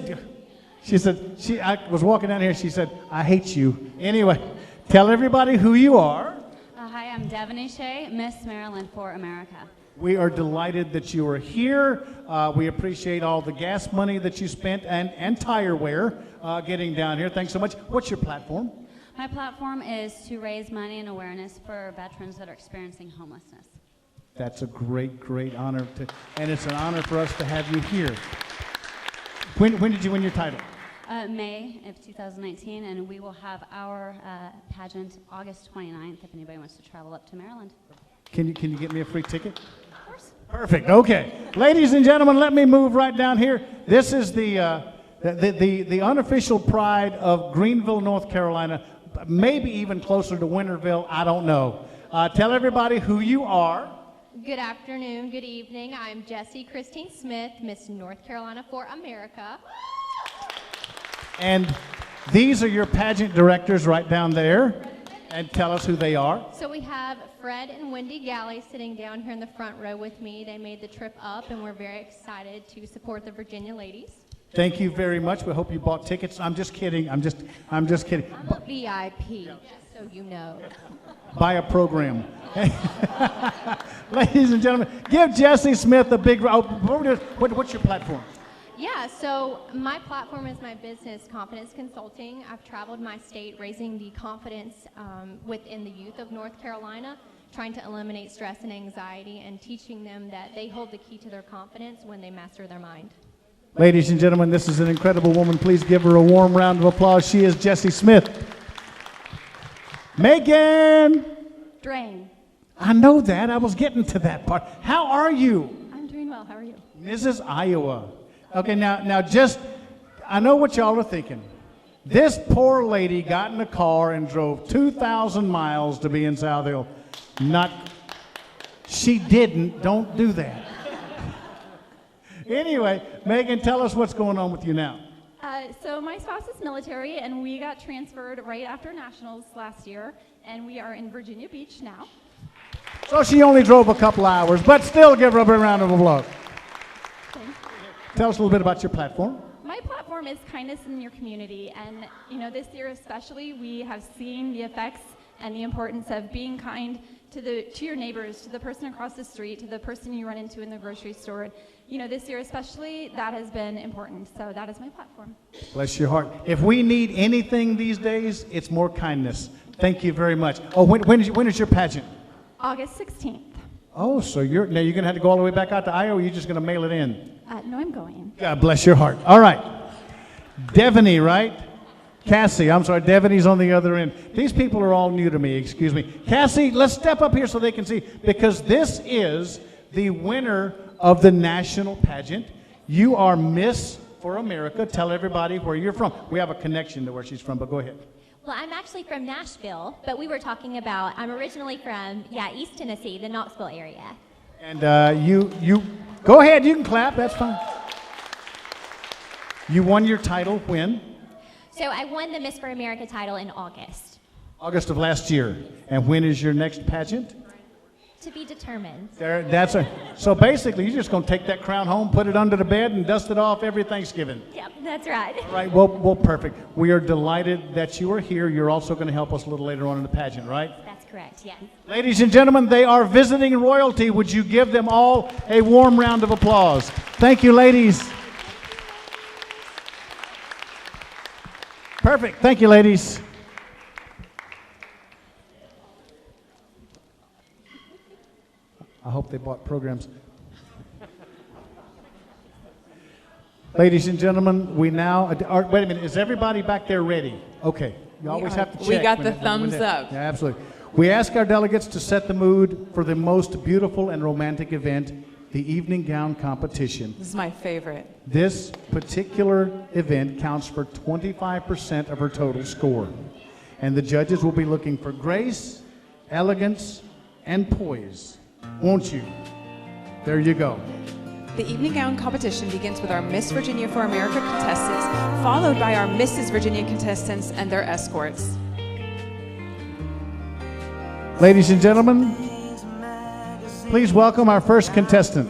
she said, I was walking down here, she said, I hate you. Anyway, tell everybody who you are. Hi, I'm Devaney Shea, Miss Maryland for America. We are delighted that you are here. We appreciate all the gas money that you spent and tire wear getting down here. Thanks so much. What's your platform? My platform is to raise money and awareness for veterans that are experiencing homelessness. That's a great, great honor, and it's an honor for us to have you here. When did you win your title? May of 2019, and we will have our pageant August 29th if anybody wants to travel up to Maryland. Can you get me a free ticket? Of course. Perfect. Okay, ladies and gentlemen, let me move right down here. This is the unofficial pride of Greenville, North Carolina, maybe even closer to Winterville. I don't know. Tell everybody who you are. Good afternoon, good evening. I'm Jessie Christine Smith, Miss North Carolina for America. And these are your pageant directors right down there. And tell us who they are. So we have Fred and Wendy Galley sitting down here in the front row with me. They made the trip up, and we're very excited to support the Virginia ladies. Thank you very much. We hope you bought tickets. I'm just kidding. I'm just kidding. I'm a VIP, just so you know. Buy a program. Ladies and gentlemen, give Jessie Smith a big round. What's your platform? Yeah, so my platform is my business, Confidence Consulting. I've traveled my state raising the confidence within the youth of North Carolina, trying to eliminate stress and anxiety and teaching them that they hold the key to their confidence when they master their mind. Ladies and gentlemen, this is an incredible woman. Please give her a warm round of applause. She is Jessie Smith. Megan! Drain. I know that. I was getting to that part. How are you? I'm doing well. How are you? Mrs. Iowa. Okay, now just, I know what y'all are thinking. This poor lady got in a car and drove 2,000 miles to be in South Hill. She didn't. Don't do that. Anyway, Megan, tell us what's going on with you now. So my spouse is military, and we got transferred right after Nationals last year, and we are in Virginia Beach now. So she only drove a couple hours, but still give her a big round of applause. Tell us a little bit about your platform. My platform is kindness in your community, and this year especially, we have seen the effects and the importance of being kind to your neighbors, to the person across the street, to the person you run into in the grocery store. This year especially, that has been important. So that is my platform. Bless your heart. If we need anything these days, it's more kindness. Thank you very much. Oh, when is your pageant? August 16th. Oh, so you're going to have to go all the way back out to Iowa, or you're just going to mail it in? No, I'm going. God bless your heart. All right. Devaney, right? Cassie, I'm sorry, Devaney's on the other end. These people are all new to me, excuse me. Cassie, let's step up here so they can see, because this is the winner of the national pageant. You are Miss for America. Tell everybody where you're from. We have a connection to where she's from, but go ahead. Well, I'm actually from Nashville, but we were talking about, I'm originally from, East Tennessee, the Knoxville area. And you go ahead, you can clap, that's fine. You won your title when? So I won the Miss for America title in August. August of last year. And when is your next pageant? To be determined. So basically, you're just going to take that crown home, put it under the bed, and dust it off every Thanksgiving. Yep, that's right. All right, well, perfect. We are delighted that you are here. You're also going to help us a little later on in the pageant, right? That's correct, yes. Ladies and gentlemen, they are visiting royalty. Would you give them all a warm round of applause? Thank you, ladies. Perfect. Thank you, ladies. I hope they bought programs. Ladies and gentlemen, we now wait a minute. Is everybody back there ready? Okay. You always have to check. We got the thumbs up. Yeah, absolutely. We ask our delegates to set the mood for the most beautiful and romantic event, the evening gown competition. This is my favorite. This particular event counts for 25% of her total score. And the judges will be looking for grace, elegance, and poise. Won't you? There you go. The evening gown competition begins with our Miss Virginia for America contestants, followed by our Mrs. Virginia contestants and their escorts. Ladies and gentlemen, please welcome our first contestant.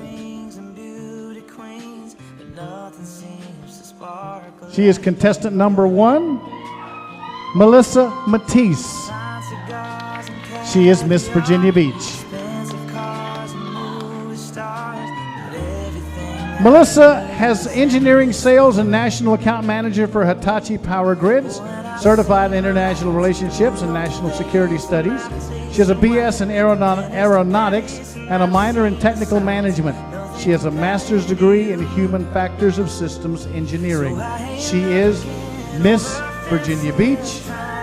She is contestant number 1, Melissa Matisse. She is Miss Virginia Beach. Melissa has engineering, sales, and national account manager for Hitachi Power Grids, certified in international relationships and national security studies. She has a BS in aeronautics and a minor in technical management. She has a master's degree in human factors of systems engineering. She is Miss Virginia Beach,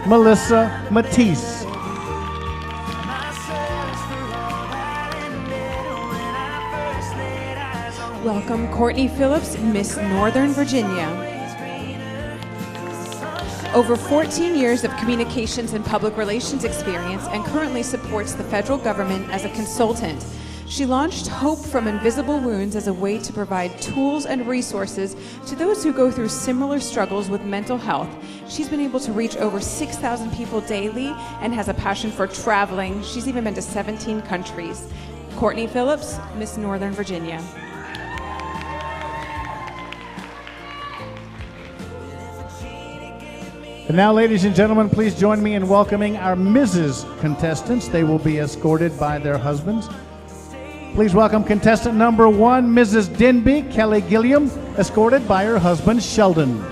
Melissa Matisse. Welcome Courtney Phillips, Miss Northern Virginia. Over 14 years of communications and public relations experience and currently supports the federal government as a consultant. She launched Hope from Invisible Wounds as a way to provide tools and resources to those who go through similar struggles with mental health. She's been able to reach over 6,000 people daily and has a passion for traveling. She's even been to 17 countries. Courtney Phillips, Miss Northern Virginia. And now, ladies and gentlemen, please join me in welcoming our Mrs. contestants. They will be escorted by their husbands. Please welcome contestant number 1, Mrs. Denby Kelly Gilliam, escorted by her husband, Sheldon.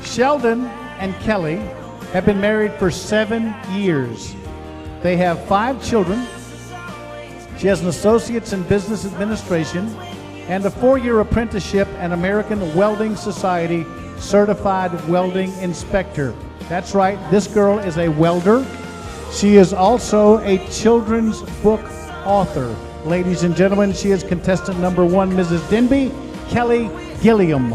Sheldon and Kelly have been married for 7 years. They have 5 children. She has an associate's in business administration and a 4-year apprenticeship and American Welding Society certified welding inspector. That's right, this girl is a welder. She is also a children's book author. Ladies and gentlemen, she is contestant number 1, Mrs. Denby Kelly Gilliam.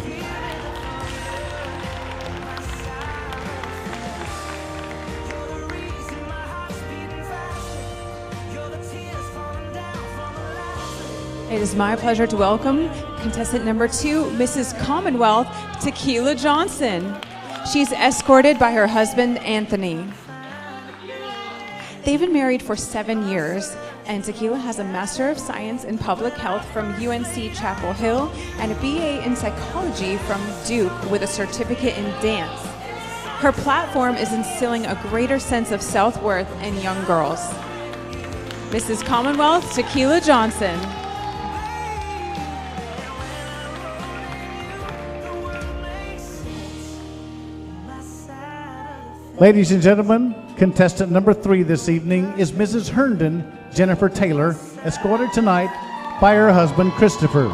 It is my pleasure to welcome contestant number 2, Mrs. Commonwealth Tequila Johnson. She's escorted by her husband, Anthony. They've been married for 7 years, and Tequila has a Master of Science in Public Health from UNC Chapel Hill and a BA in Psychology from Duke with a certificate in dance. Her platform is instilling a greater sense of self-worth in young girls. Mrs. Commonwealth Tequila Johnson. Ladies and gentlemen, contestant number 3 this evening is Mrs. Herndon Jennifer Taylor, escorted tonight by her husband, Christopher.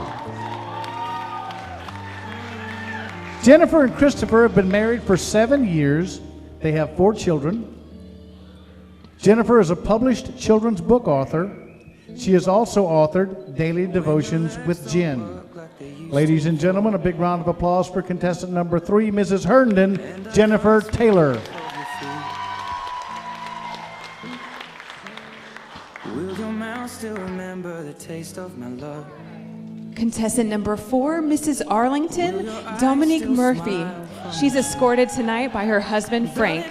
Jennifer and Christopher have been married for 7 years. They have 4 children. Jennifer is a published children's book author. She has also authored Daily Devotions with Jen. Ladies and gentlemen, a big round of applause for contestant number 3, Mrs. Herndon Jennifer Taylor. Still remember the taste of my love. Contestant number 4, Mrs. Arlington Dominique Murphy. She's escorted tonight by her husband, Frank.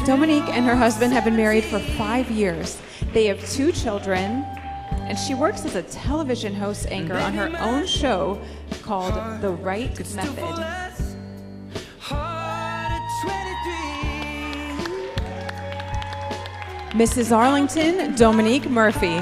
Dominique and her husband have been married for 5 years. They have 2 children, and she works as a television host anchor on her own show called The Right Method. Mrs. Arlington Dominique Murphy.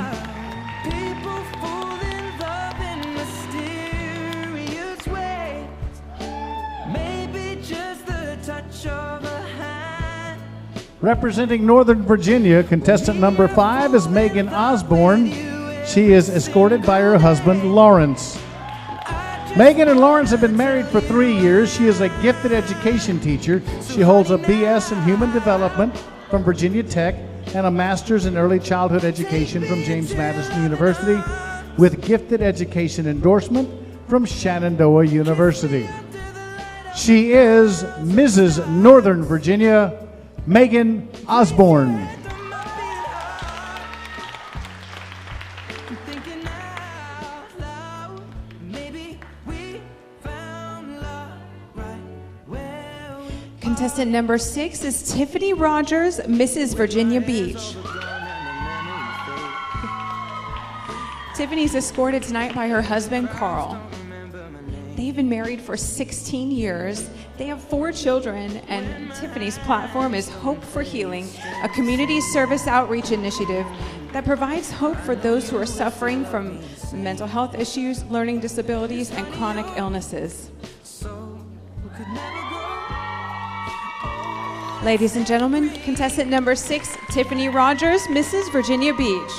Representing Northern Virginia, contestant number 5 is Megan Osborne. She is escorted by her husband, Lawrence. Megan and Lawrence have been married for 3 years. She is a gifted education teacher. She holds a BS in Human Development from Virginia Tech and a master's in early childhood education from James Madison University with gifted education endorsement from Shenandoah University. She is Mrs. Northern Virginia, Megan Osborne. Contestant number 6 is Tiffany Rogers, Mrs. Virginia Beach. Tiffany's escorted tonight by her husband, Carl. They've been married for 16 years. They have 4 children, and Tiffany's platform is Hope for Healing, a community service outreach initiative that provides hope for those who are suffering from mental health issues, learning disabilities, and chronic illnesses. Ladies and gentlemen, contestant number 6, Tiffany Rogers, Mrs. Virginia Beach.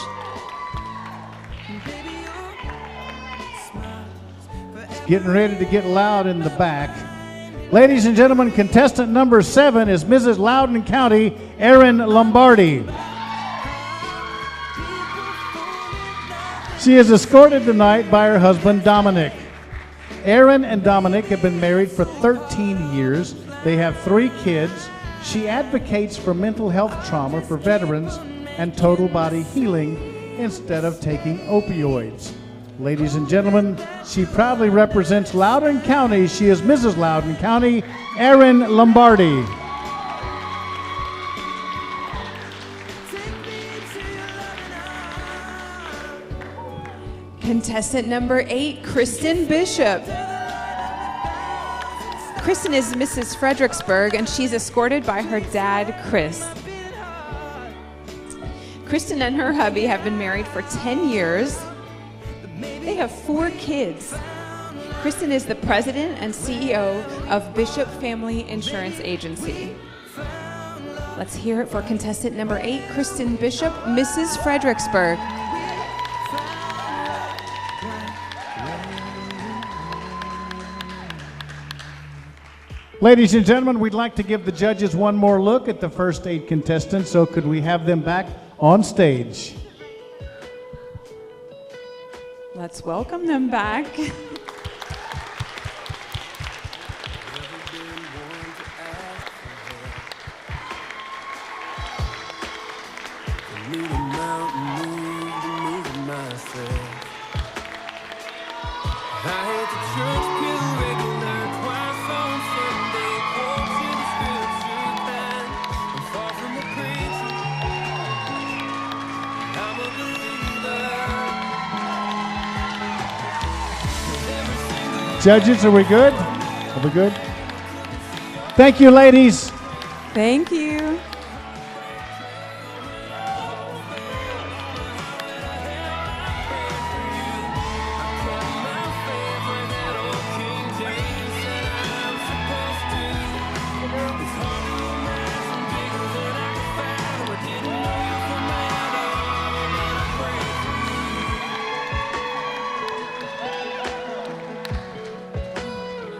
Getting ready to get loud in the back. Ladies and gentlemen, contestant number 7 is Mrs. Loudoun County, Erin Lombardi. She is escorted tonight by her husband, Dominic. Erin and Dominic have been married for 13 years. They have 3 kids. She advocates for mental health trauma for veterans and total body healing instead of taking opioids. Ladies and gentlemen, she proudly represents Loudoun County. She is Mrs. Loudoun County, Erin Lombardi. Contestant number 8, Kristen Bishop. Kristen is Mrs. Fredericksburg, and she's escorted by her dad, Chris. Kristen and her hubby have been married for 10 years. They have 4 kids. Kristen is the president and CEO of Bishop Family Insurance Agency. Let's hear it for contestant number 8, Kristen Bishop, Mrs. Fredericksburg. Ladies and gentlemen, we'd like to give the judges one more look at the first 8 contestants, so could we have them back on stage? Let's welcome them back. Judges, are we good? Are we good? Thank you, ladies. Thank you.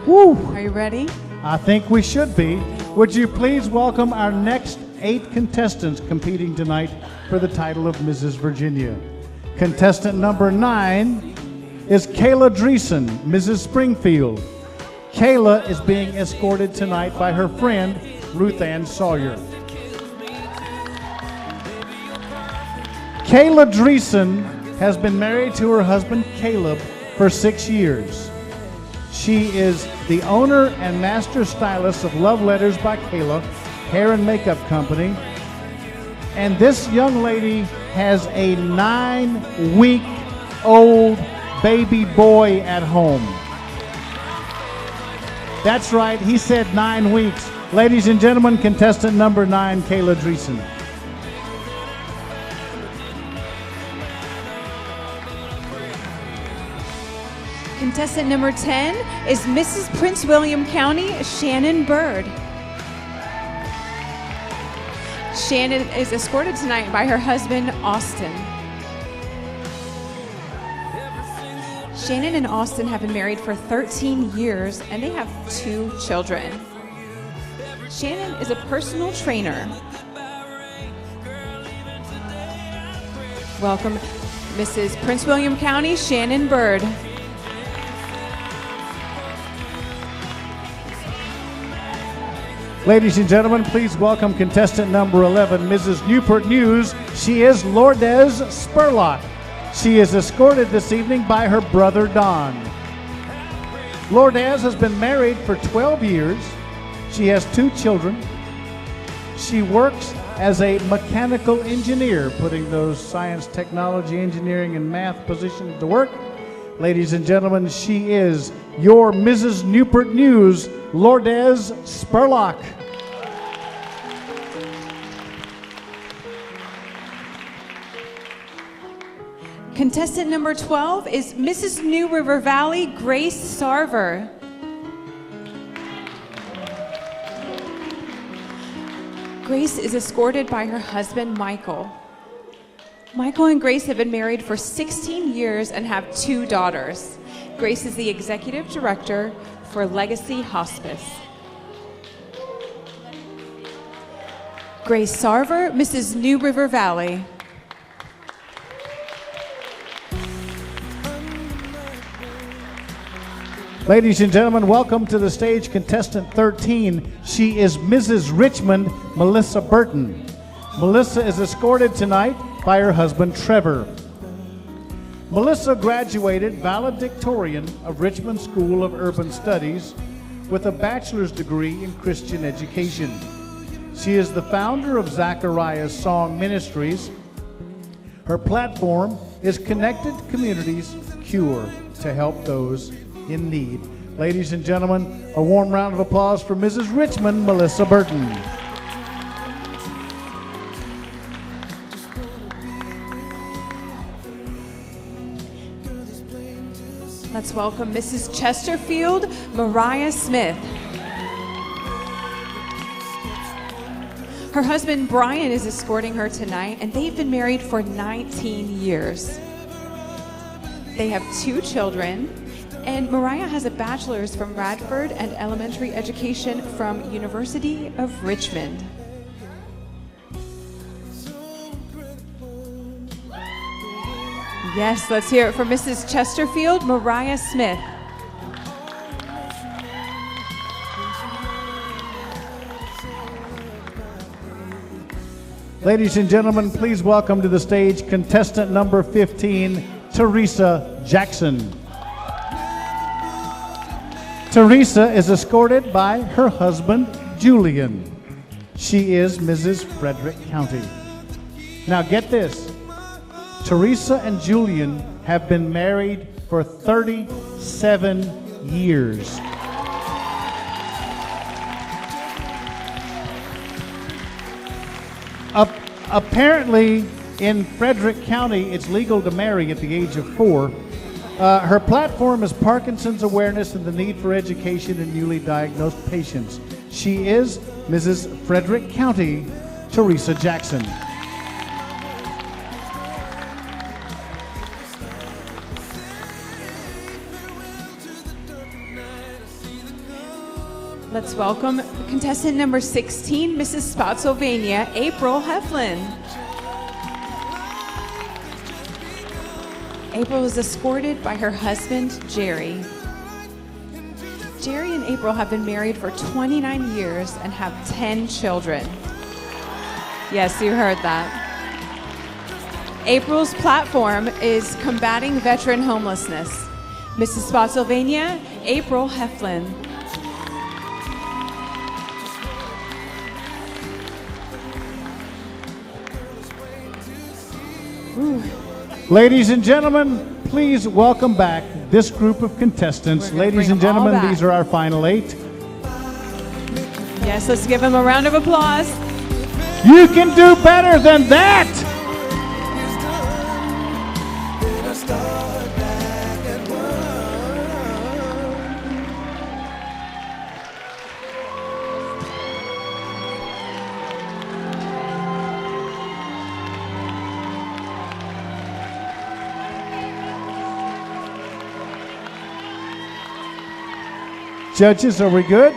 Woo! Are you ready? I think we should be. Would you please welcome our next 8 contestants competing tonight for the title of Mrs. Virginia. Contestant number 9 is Kayla Dreesen, Mrs. Springfield. Kayla is being escorted tonight by her friend, Ruth Ann Sawyer. Kayla Dreesen has been married to her husband, Caleb, for 6 years. She is the owner and master stylist of Love Letters by Kayla, hair and makeup company. And this young lady has a 9-week-old baby boy at home. That's right, he said 9 weeks. Ladies and gentlemen, contestant number 9, Kayla Dreesen. Contestant number 10 is Mrs. Prince William County, Shannon Bird. Shannon is escorted tonight by her husband, Austin. Shannon and Austin have been married for 13 years, and they have 2 children. Shannon is a personal trainer. Welcome, Mrs. Prince William County, Shannon Bird. Ladies and gentlemen, please welcome contestant number 11, Mrs. Newport News. She is Lourdes Spurlock. She is escorted this evening by her brother, Don. Lourdes has been married for 12 years. She has 2 children. She works as a mechanical engineer, putting those science, technology, engineering, and math positions to work. Ladies and gentlemen, she is your Mrs. Newport News, Lourdes Spurlock. Contestant number 12 is Mrs. New River Valley, Grace Sarver. Grace is escorted by her husband, Michael. Michael and Grace have been married for 16 years and have 2 daughters. Grace is the executive director for Legacy Hospice. Grace Sarver, Mrs. New River Valley. Ladies and gentlemen, welcome to the stage contestant 13. She is Mrs. Richmond, Melissa Burton. Melissa is escorted tonight by her husband, Trevor. Melissa graduated valedictorian of Richmond School of Urban Studies with a bachelor's degree in Christian education. She is the founder of Zachariah's Song Ministries. Her platform is Connected Communities Cure to help those in need. Ladies and gentlemen, a warm round of applause for Mrs. Richmond, Melissa Burton. Let's welcome Mrs. Chesterfield, Mariah Smith. Her husband, Brian, is escorting her tonight, and they've been married for 19 years. They have 2 children, and Mariah has a bachelor's from Radford and elementary education from University of Richmond. Yes, let's hear it for Mrs. Chesterfield, Mariah Smith. Ladies and gentlemen, please welcome to the stage contestant number 15, Teresa Jackson. Teresa is escorted by her husband, Julian. She is Mrs. Frederick County. Now get this. Teresa and Julian have been married for 37 years. Apparently, in Frederick County, it's legal to marry at the age of 4. Her platform is Parkinson's awareness and the need for education in newly diagnosed patients. She is Mrs. Frederick County, Teresa Jackson. Let's welcome contestant number 16, Mrs. Spotsylvania, April Heflin. April is escorted by her husband, Jerry. Jerry and April have been married for 29 years and have 10 children. Yes, you heard that. April's platform is combating veteran homelessness. Mrs. Spotsylvania, April Heflin. Ladies and gentlemen, please welcome back this group of contestants. Ladies and gentlemen, these are our final 8. Yes, let's give them a round of applause. You can do better than that! Judges, are we good?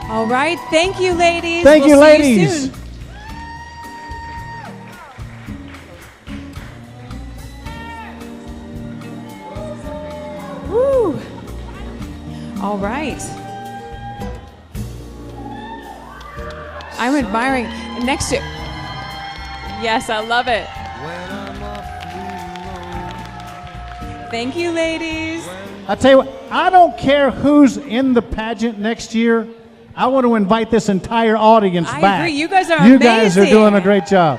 All right, thank you, ladies. Thank you, see ladies. You soon. Woo. All right. I'm admiring. Next year. Yes, I love it. Thank you, ladies. I tell you what, I don't care who's in the pageant next year. I want to invite this entire audience back. I agree. You guys are You amazing. guys are doing a great job.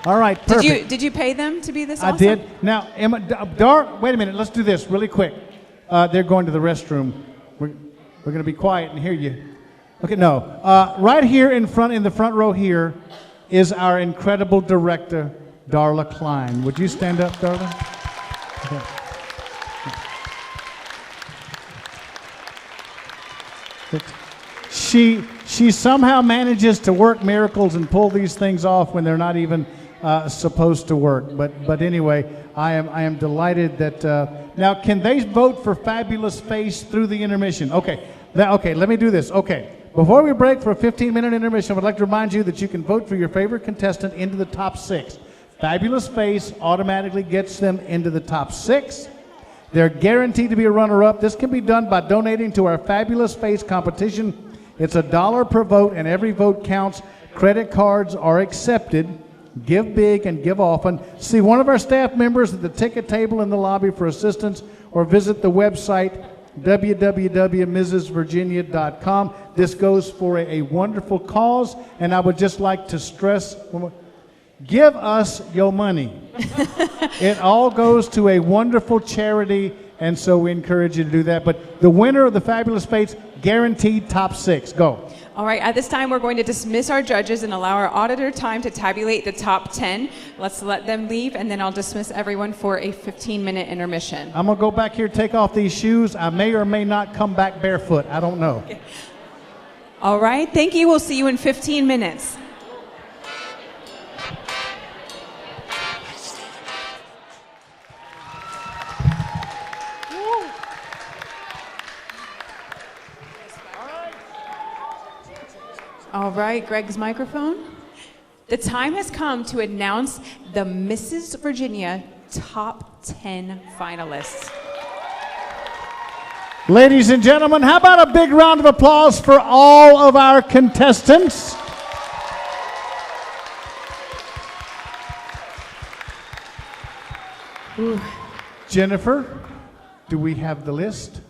All right, perfect. Did you pay them to be this I awesome? did. Now, Emma, wait a minute. Let's do this really quick. They're going to the restroom. We're going to be quiet and hear you. Okay, no. Right here in the front row here, is our incredible director, Darla Klein. Would you stand up, Darla? Okay. She somehow manages to work miracles and pull these things off when they're not even supposed to work. But anyway, I am delighted that now can they vote for Fabulous Face through the intermission? Okay, let me do this. Okay, before we break for a 15-minute intermission, I would like to remind you that you can vote for your favorite contestant into the top 6. Fabulous Face automatically gets them into the top 6. They're guaranteed to be a runner-up. This can be done by donating to our Fabulous Face competition. It's $1 per vote, and every vote counts. Credit cards are accepted. Give big and give often. See one of our staff members at the ticket table in the lobby for assistance, or visit the website www.mrsvirginia.com. This goes for a wonderful cause, and I would just like to stress, give us your money. It all goes to a wonderful charity, and so we encourage you to do that. But the winner of the Fabulous Fates, guaranteed top 6. Go. All right, at this time, we're going to dismiss our judges and allow our auditor time to tabulate the top 10. Let's let them leave, and then I'll dismiss everyone for a 15-minute intermission. I'm going to go back here, take off these shoes. I may or may not come back barefoot. I don't know. Okay. All right, thank you. We'll see you in 15 minutes. All right, Greg's microphone. The time has come to announce the Mrs. Virginia top 10 finalists. Ladies and gentlemen, how about a big round of applause for all of our contestants? Ooh. Jennifer, do we have the list?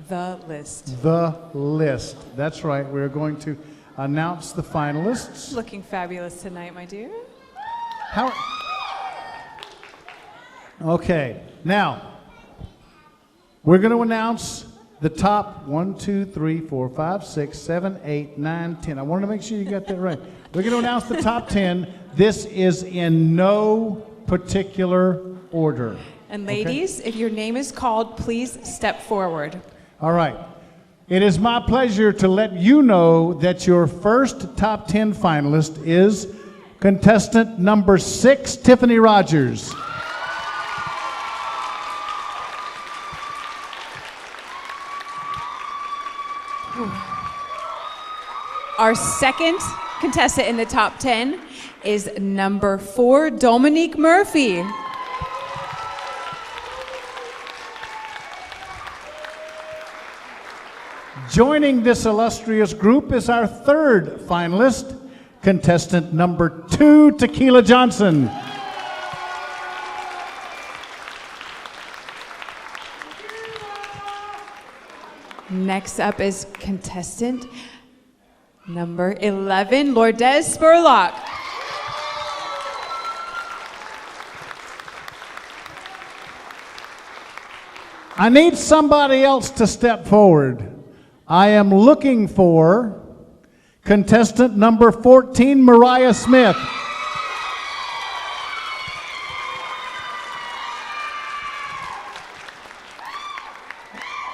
The list. The list. That's right. We're going to announce the finalists. Looking fabulous tonight, my dear. Okay. Now, we're going to announce the top 1, 2, 3, 4, 5, 6, 7, 8, 9, 10. I wanted to make sure you got that right. We're going to announce the top 10. This is in no particular order. And ladies, if your name is called, please step forward. All right. It is my pleasure to let you know that your first top 10 finalist is contestant number 6, Tiffany Rogers. Our second contestant in the top 10 is number 4, Dominique Murphy. Joining this illustrious group is our third finalist, contestant number 2, Tequila Johnson. Next up is contestant number 11, Lourdes Spurlock. I need somebody else to step forward. I am looking for contestant number 14, Mariah Smith.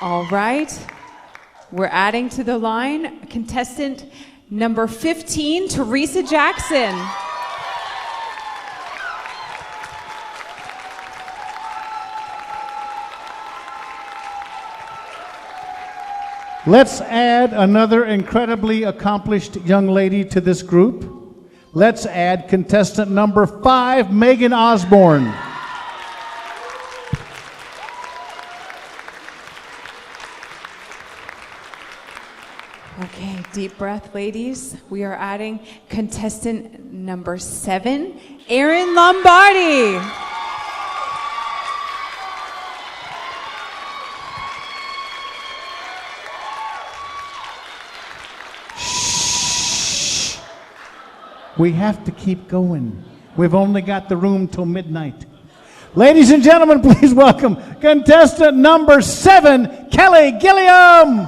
All right. We're adding to the line contestant number 15, Teresa Jackson. Let's add another incredibly accomplished young lady to this group. Let's add contestant number 5, Megan Osborne. Okay, deep breath, ladies. We are adding contestant number 7, Erin Lombardi. We have to keep going. We've only got the room till midnight. Ladies and gentlemen, please welcome contestant number 7, Kelly Gilliam.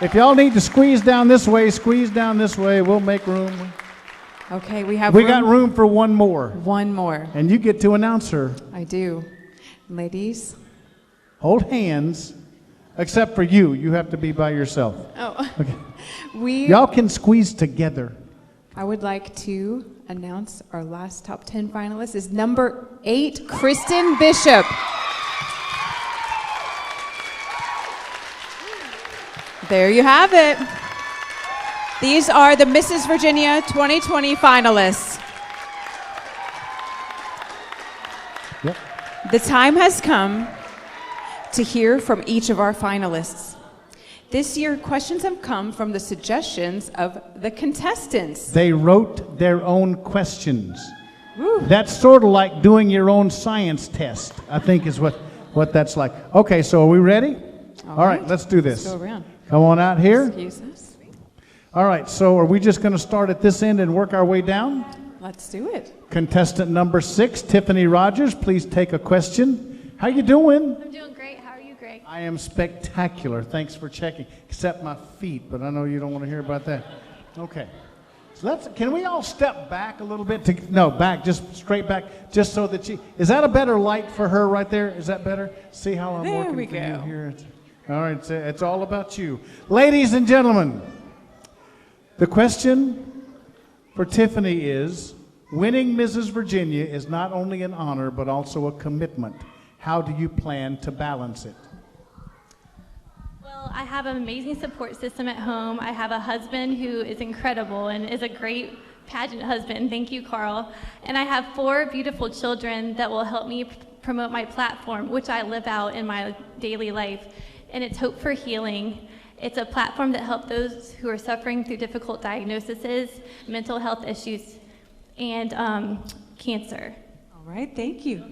If y'all need to squeeze down this way, squeeze down this way. We'll make room. Okay, we got room for one more. One more. And you get to announce her. I do. Ladies. Hold hands, except for you. You have to be by yourself. Oh. Okay. Y'all can squeeze together. I would like to announce our last top 10 finalist is number 8, Kristen Bishop. There you have it. These are the Mrs. Virginia 2020 finalists. Yep. The time has come to hear from each of our finalists. This year, questions have come from the suggestions of the contestants. They wrote their own questions. Woo. That's sort of like doing your own science test, I think is what that's like. Okay, so are we ready? All right, let's do this. Let's go around. Come on out here. Excuse us. All right, so are we just going to start at this end and work our way down? Let's do it. Contestant number 6, Tiffany Rogers, please take a question. How you doing? I'm doing great. How are you, Greg? I am spectacular. Thanks for checking. Except my feet, but I know you don't want to hear about that. Okay. So can we all step back a little bit? Back, just straight back, just so that is that a better light for her right there? Is that better? See how I'm working for you here? All right, it's all about you. Ladies and gentlemen, the question for Tiffany is, winning Mrs. Virginia is not only an honor, but also a commitment. How do you plan to balance it? Well, I have an amazing support system at home. I have a husband who is incredible and is a great pageant husband. Thank you, Carl. And I have 4 beautiful children that will help me promote my platform, which I live out in my daily life. And it's Hope for Healing. It's a platform that helps those who are suffering through difficult diagnoses, mental health issues, and cancer. All right, thank you.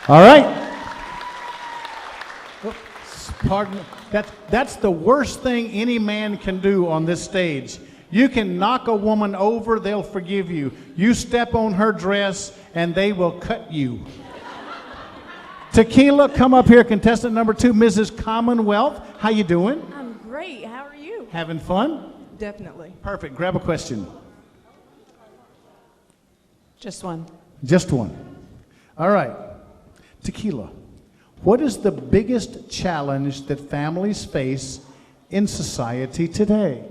All right. Pardon me. That's the worst thing any man can do on this stage. You can knock a woman over, they'll forgive you. You step on her dress, and they will cut you. Tequila, come up here, contestant number 2, Mrs. Commonwealth. How you doing? I'm great. How are you? Having fun? Definitely. Perfect. Grab a question. Just one. Just one. All right. Tequila, what is the biggest challenge that families face in society today?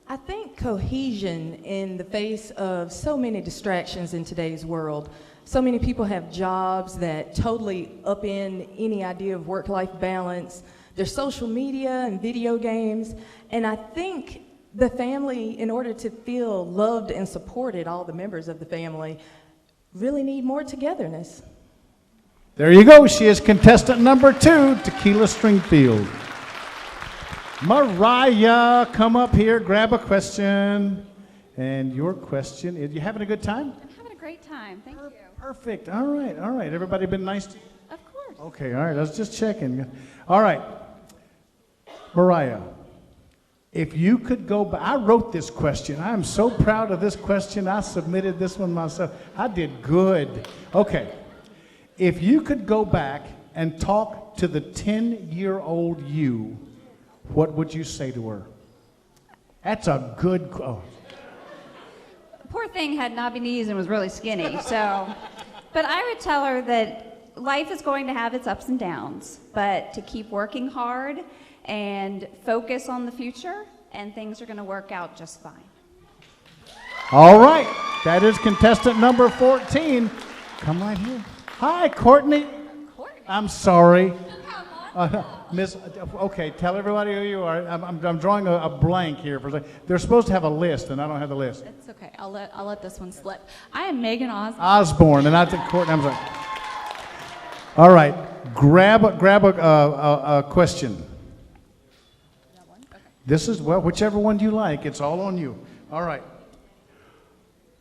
I think cohesion in the face of so many distractions in today's world. So many people have jobs that totally upend any idea of work-life balance. There's social media and video games. And I think the family, in order to feel loved and supported, all the members of the family, really need more togetherness. There you go. She is contestant number 2, Tequila Stringfield. Mariah, come up here, grab a question. And your question is, you having a good time? I'm having a great time. Thank you. Perfect. All right. All right. Everybody been nice to you? Of course. Okay. All right. I was just checking. All right. Mariah, if you could go back, I wrote this question. I am so proud of this question. I submitted this one myself. I did good. Okay. If you could go back and talk to the 10-year-old you, what would you say to her? That's a good. Poor thing had knobby knees and was really skinny, but I would tell her that life is going to have its ups and downs, but to keep working hard and focus on the future, and things are going to work out just fine. All right, that is contestant number 14. Come right here. Hi, Courtney. I'm sorry. Miss, okay, tell everybody who you are. I'm drawing a blank here for a second. They're supposed to have a list, and I don't have the list. It's okay. I'll let this one slip. I am Megan Osborne, and I think Courtney. I'm sorry. All right, grab a question. This is whichever one you like. It's all on you. All right.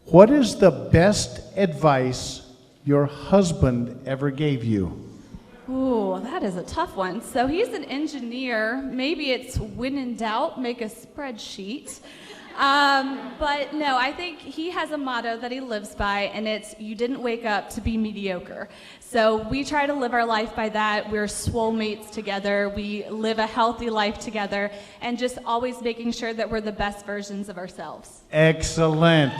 What is the best advice your husband ever gave you? Ooh, that is a tough one. So he's an engineer. Maybe it's when in doubt, make a spreadsheet. But no, I think he has a motto that he lives by, and it's, you didn't wake up to be mediocre. So we try to live our life by that. We're soulmates together. We live a healthy life together, and just always making sure that we're the best versions of ourselves. Excellent.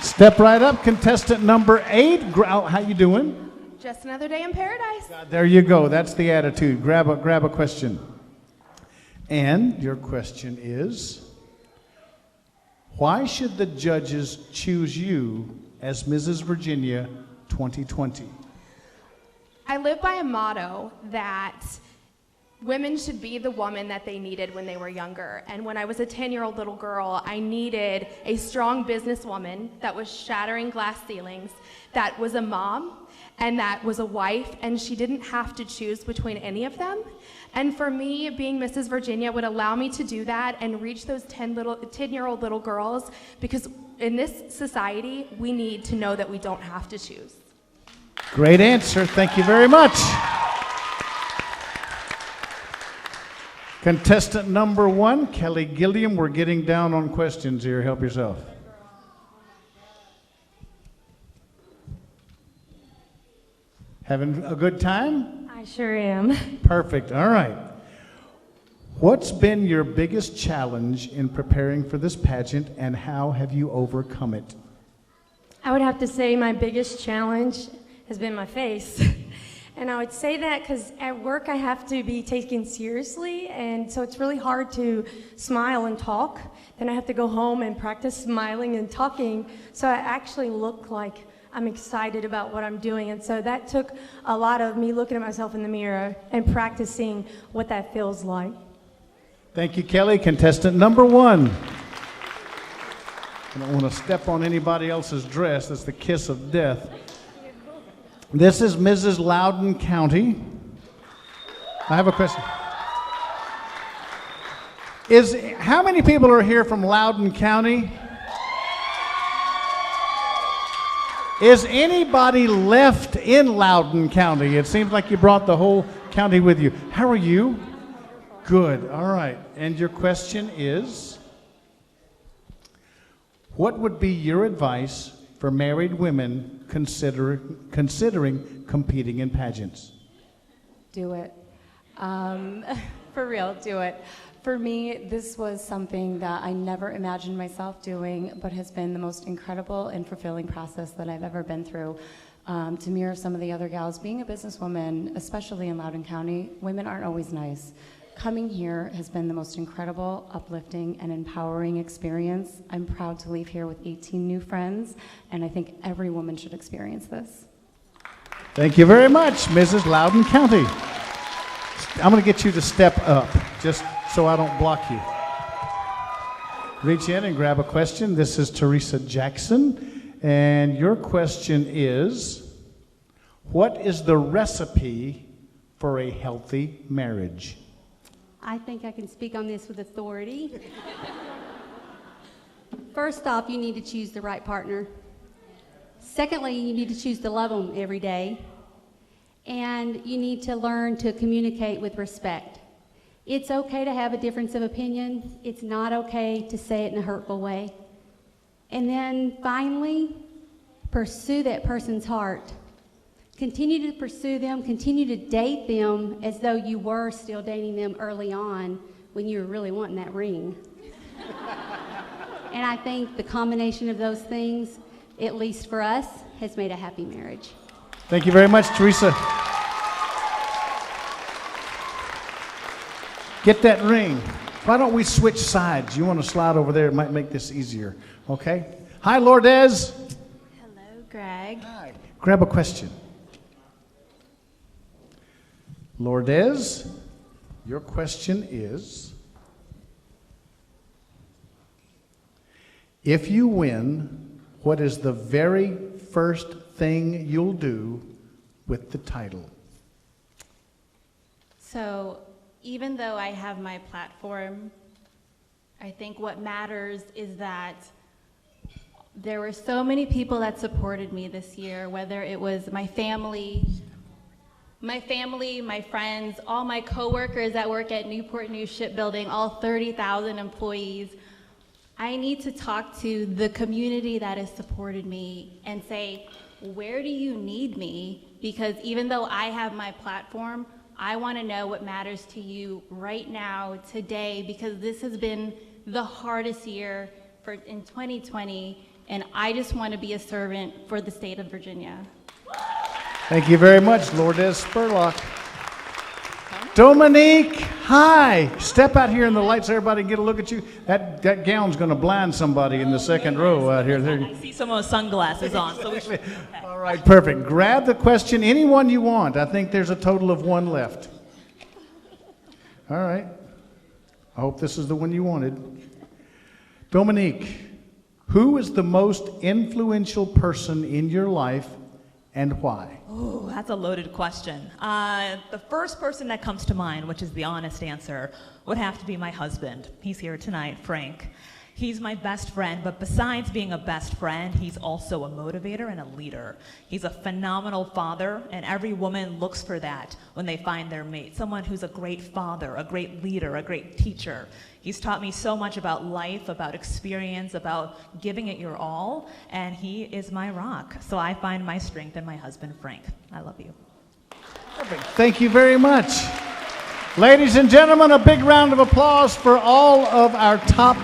Step right up, contestant number 8. How you doing? Just another day in paradise. There you go. That's the attitude. Grab a question. And your question is, why should the judges choose you as Mrs. Virginia 2020? I live by a motto that women should be the woman that they needed when they were younger. And when I was a 10-year-old little girl, I needed a strong businesswoman that was shattering glass ceilings, that was a mom, and that was a wife, and she didn't have to choose between any of them. And for me, being Mrs. Virginia would allow me to do that and reach those 10-year-old little girls, because in this society, we need to know that we don't have to choose. Great answer. Thank you very much. Contestant number 1, Kelly Gilliam. We're getting down on questions here. Help yourself. Having a good time? I sure am. Perfect. All right. What's been your biggest challenge in preparing for this pageant, and how have you overcome it? I would have to say my biggest challenge has been my face. And I would say that because at work I have to be taken seriously, and so it's really hard to smile and talk. Then I have to go home and practice smiling and talking, so I actually look like I'm excited about what I'm doing. And so that took a lot of me looking at myself in the mirror and practicing what that feels like. Thank you, Kelly. Contestant number 1. I don't want to step on anybody else's dress. That's the kiss of death. This is Mrs. Loudoun County. I have a question. How many people are here from Loudoun County? Is anybody left in Loudoun County? It seems like you brought the whole county with you. How are you? Good. All right. And your question is, what would be your advice for married women considering competing in pageants? Do it. For real, do it. For me, this was something that I never imagined myself doing, but has been the most incredible and fulfilling process that I've ever been through. To mirror some of the other gals, being a businesswoman, especially in Loudoun County, women aren't always nice. Coming here has been the most incredible, uplifting, and empowering experience. I'm proud to leave here with 18 new friends, and I think every woman should experience this. Thank you very much, Mrs. Loudoun County. I'm going to get you to step up, just so I don't block you. Reach in and grab a question. This is Teresa Jackson, and your question is, what is the recipe for a healthy marriage? I think I can speak on this with authority. First off, you need to choose the right partner. Secondly, you need to choose to love them every day. And you need to learn to communicate with respect. It's okay to have a difference of opinion. It's not okay to say it in a hurtful way. And then finally, pursue that person's heart. Continue to pursue them, continue to date them as though you were still dating them early on when you were really wanting that ring. And I think the combination of those things, at least for us, has made a happy marriage. Thank you very much, Teresa. Get that ring. Why don't we switch sides? You want to slide over there? It might make this easier. Okay? Hi, Lourdes. Hello, Greg. Hi. Grab a question. Lourdes, your question is, if you win, what is the very first thing you'll do with the title? So, even though I have my platform, I think what matters is that there were so many people that supported me this year, whether it was my family, My family, my friends, all my coworkers that work at Newport News Shipbuilding, all 30,000 employees. I need to talk to the community that has supported me and say, where do you need me? Because even though I have my platform, I want to know what matters to you right now, today, because this has been the hardest year in 2020, and I just want to be a servant for the state of Virginia. Thank you very much, Lourdes Spurlock. Dominique, hi. Step out here in the lights so everybody can get a look at you. That gown's going to blind somebody in the second row out here. I see someone with sunglasses on. So we should... All right, perfect. Grab the question, anyone you want. I think there's a total of one left. All right. I hope this is the one you wanted. Dominique, who is the most influential person in your life and why? Oh, that's a loaded question. The first person that comes to mind, which is the honest answer, would have to be my husband. He's here tonight, Frank. He's my best friend, but besides being a best friend, he's also a motivator and a leader. He's a phenomenal father, and every woman looks for that when they find their mate. Someone who's a great father, a great leader, a great teacher. He's taught me so much about life, about experience, about giving it your all, and he is my rock. So I find my strength in my husband, Frank. I love you. Perfect. Thank you very much. Ladies and gentlemen, a big round of applause for all of our top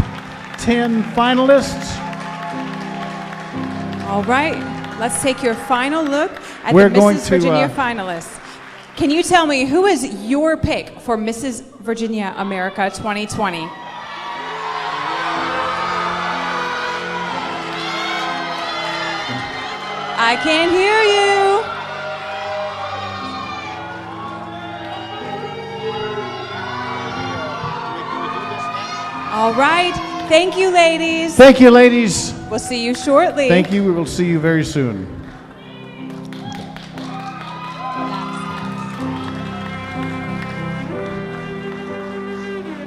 10 finalists. All right, let's take your final look at We're the going Mrs. to, Virginia finalists. Can you tell me who is your pick for Mrs. Virginia America 2020? I can't hear you. All right. Thank you, ladies. Thank you, ladies. We'll see you shortly. Thank you. We will see you very soon.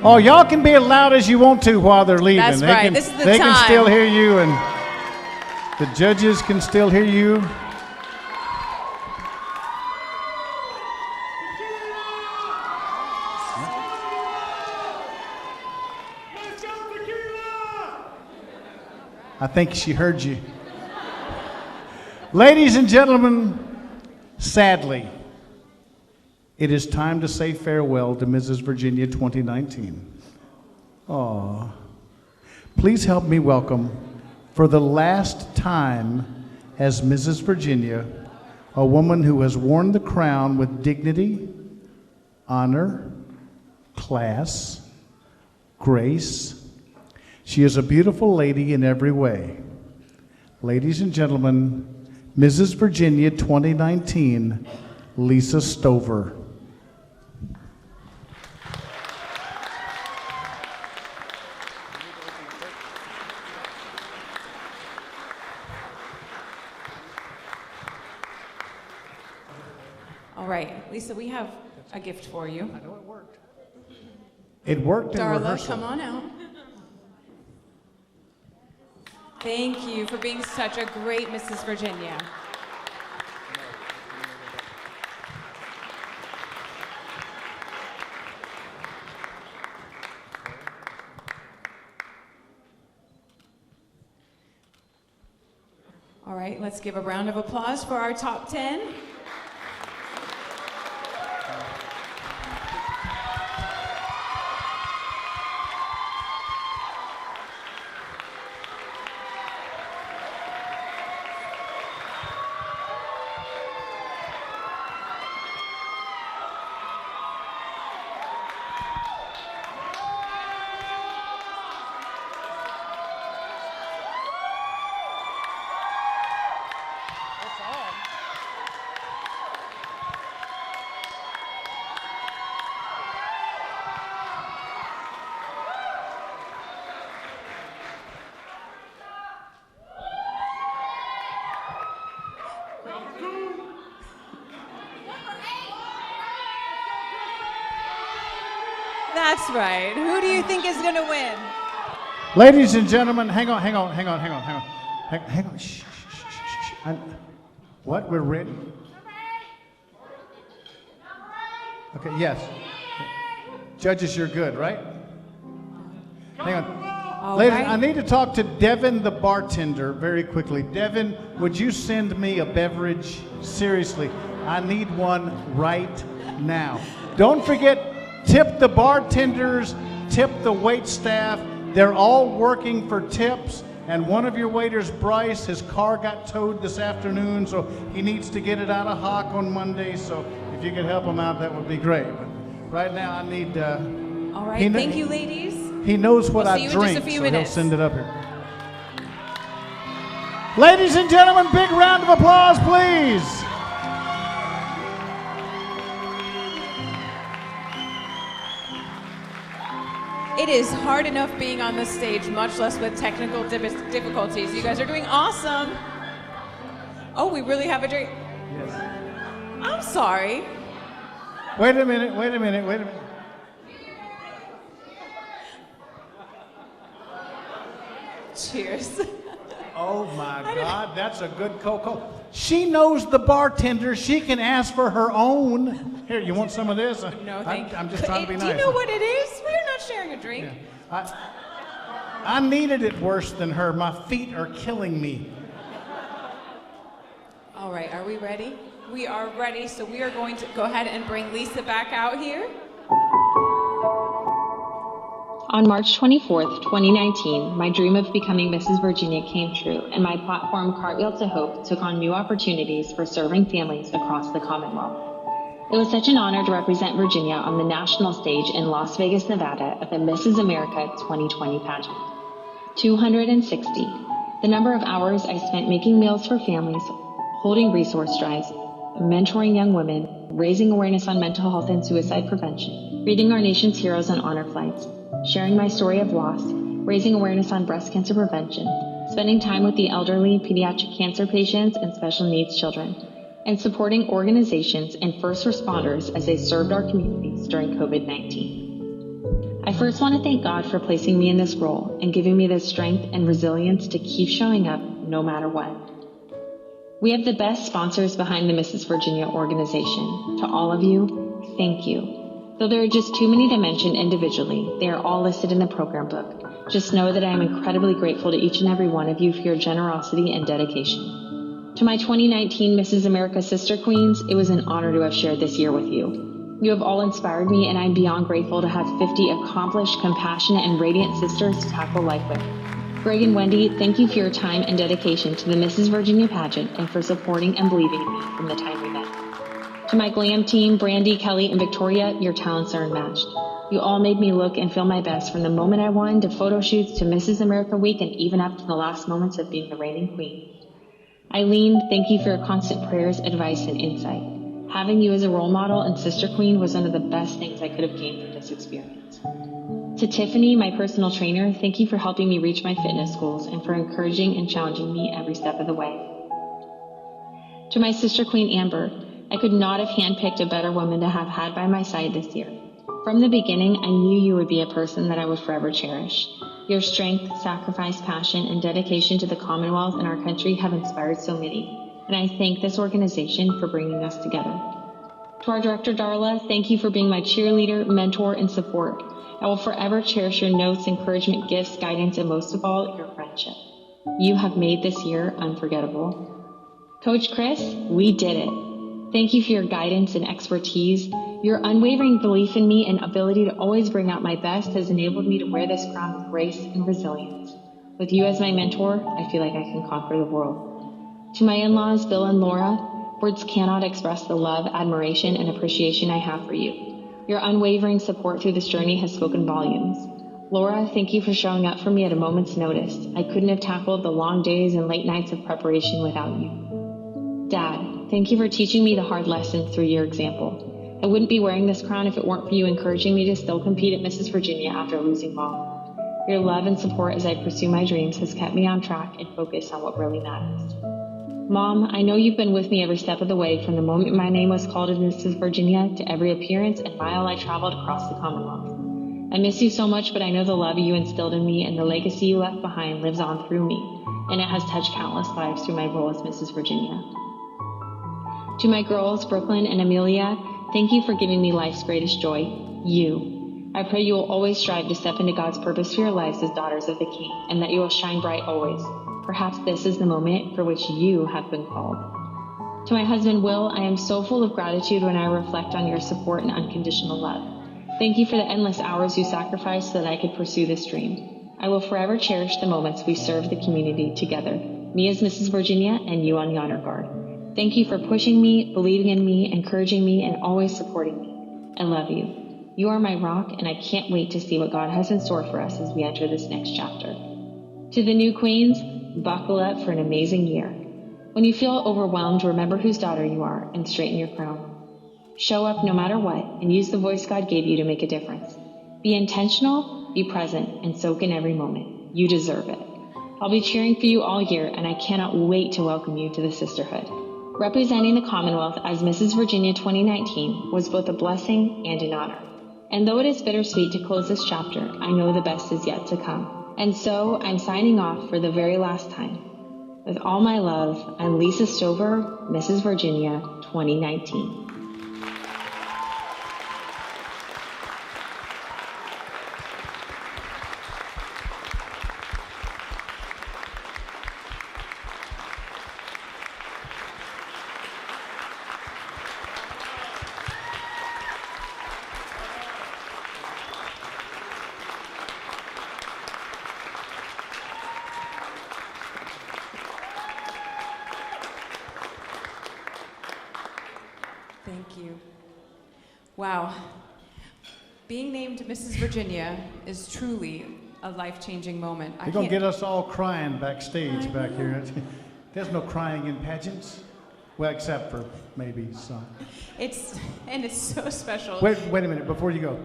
Oh, y'all can be as loud as you want to while they're leaving. That's right. This is the they time. Can still hear you, and the judges can still hear you. I think she heard you. Ladies and gentlemen, sadly, it is time to say farewell to Mrs. Virginia 2019. Aw. Please help me welcome, for the last time as Mrs. Virginia, a woman who has worn the crown with dignity, honor, class, grace. She is a beautiful lady in every way. Ladies and gentlemen, Mrs. Virginia 2019, Lisa Stover. All right, Lisa, we have a gift for you. I know it worked. It worked in Darla, rehearsal. come on out. Thank you for being such a great Mrs. Virginia. All right, let's give a round of applause for our top 10. That's right. Who do you think is going to win? Ladies and gentlemen, hang on. Hang on. Shh. What? We're ready? Okay, yes. Judges, you're good, right? Hang on. Ladies, right. I need to talk to Devin, the bartender, very quickly. Devin, would you send me a beverage? Seriously, I need one right now. Don't forget, tip the bartenders, tip the wait staff. They're all working for tips. And one of your waiters, Bryce, his car got towed this afternoon, so he needs to get it out of hock on Monday. So if you could help him out, that would be great. But right now, I need... All right, thank you, ladies. He knows what I drink, so he'll send it up here. Ladies and gentlemen, big round of applause, please. It is hard enough being on the stage, much less with technical difficulties. You guys are doing awesome. Oh, we really have a drink. Yes. I'm sorry. Wait a minute. Cheers. Oh my God, that's a good cocoa. She knows the bartender. She can ask for her own. Here, you want some of this? No, thank you. I'm just trying to be nice. Do you know what it is? We're not sharing a drink. Yeah. I needed it worse than her. My feet are killing me. All right, are we ready? We are ready, so we are going to go ahead and bring Lisa back out here. On March 24th, 2019, my dream of becoming Mrs. Virginia came true, and my platform, Cartwheel to Hope, took on new opportunities for serving families across the Commonwealth. It was such an honor to represent Virginia on the national stage in Las Vegas, Nevada at the Mrs. America 2020 pageant. 260, the number of hours I spent making meals for families, holding resource drives, mentoring young women, raising awareness on mental health and suicide prevention, reading our nation's heroes on honor flights, sharing my story of loss, raising awareness on breast cancer prevention, spending time with the elderly, pediatric cancer patients, and special needs children, and supporting organizations and first responders as they served our communities during COVID-19. I first want to thank God for placing me in this role and giving me the strength and resilience to keep showing up no matter what. We have the best sponsors behind the Mrs. Virginia organization. To all of you, thank you. Though there are just too many to mention individually, they are all listed in the program book. Just know that I am incredibly grateful to each and every one of you for your generosity and dedication. To my 2019 Mrs. America Sister Queens, it was an honor to have shared this year with you. You have all inspired me, and I'm beyond grateful to have 50 accomplished, compassionate, and radiant sisters to tackle life with. Greg and Wendy, thank you for your time and dedication to the Mrs. Virginia pageant and for supporting and believing in me from the time we met. To my glam team, Brandy, Kelly, and Victoria, your talents are unmatched. You all made me look and feel my best from the moment I won to photo shoots to Mrs. America Week and even up to the last moments of being the reigning queen. Eileen, thank you for your constant prayers, advice, and insight. Having you as a role model and sister queen was one of the best things I could have gained from this experience. To Tiffany, my personal trainer, thank you for helping me reach my fitness goals and for encouraging and challenging me every step of the way. To my sister queen, Amber, I could not have handpicked a better woman to have had by my side this year. From the beginning, I knew you would be a person that I would forever cherish. Your strength, sacrifice, passion, and dedication to the Commonwealth and our country have inspired so many, and I thank this organization for bringing us together. To our director, Darla, thank you for being my cheerleader, mentor, and support. I will forever cherish your notes, encouragement, gifts, guidance, and most of all, your friendship. You have made this year unforgettable. Coach Chris, we did it. Thank you for your guidance and expertise. Your unwavering belief in me and ability to always bring out my best has enabled me to wear this crown with grace and resilience. With you as my mentor, I feel like I can conquer the world. To my in-laws, Bill and Laura, words cannot express the love, admiration, and appreciation I have for you. Your unwavering support through this journey has spoken volumes. Laura, thank you for showing up for me at a moment's notice. I couldn't have tackled the long days and late nights of preparation without you. Dad, thank you for teaching me the hard lessons through your example. I wouldn't be wearing this crown if it weren't for you encouraging me to still compete at Mrs. Virginia after losing Mom. Your love and support as I pursue my dreams has kept me on track and focused on what really matters. Mom, I know you've been with me every step of the way from the moment my name was called as Mrs. Virginia to every appearance and mile I traveled across the Commonwealth. I miss you so much, but I know the love you instilled in me and the legacy you left behind lives on through me, and it has touched countless lives through my role as Mrs. Virginia. To my girls, Brooklyn and Amelia, Thank you for giving me life's greatest joy, you. I pray you will always strive to step into God's purpose for your lives as daughters of the King, and that you will shine bright always. Perhaps this is the moment for which you have been called. To my husband, Will, I am so full of gratitude when I reflect on your support and unconditional love. Thank you for the endless hours you sacrificed so that I could pursue this dream. I will forever cherish the moments we served the community together, me as Mrs. Virginia and you on the honor guard. Thank you for pushing me, believing in me, encouraging me, and always supporting me. I love you. You are my rock, and I can't wait to see what God has in store for us as we enter this next chapter. To the new queens, buckle up for an amazing year. When you feel overwhelmed, remember whose daughter you are and straighten your crown. Show up no matter what, and use the voice God gave you to make a difference. Be intentional, be present, and soak in every moment. You deserve it. I'll be cheering for you all year, and I cannot wait to welcome you to the sisterhood. Representing the Commonwealth as Mrs. Virginia 2019 was both a blessing and an honor. And though it is bittersweet to close this chapter, I know the best is yet to come. And so I'm signing off for the very last time. With all my love, I'm Lisa Stover, Mrs. Virginia 2019. Thank you. Wow. Being named Mrs. Virginia is truly a life-changing moment. You're going to get us all crying backstage back here. There's no crying in pageants. Well, except for maybe some. It's so special. Wait a minute before you go.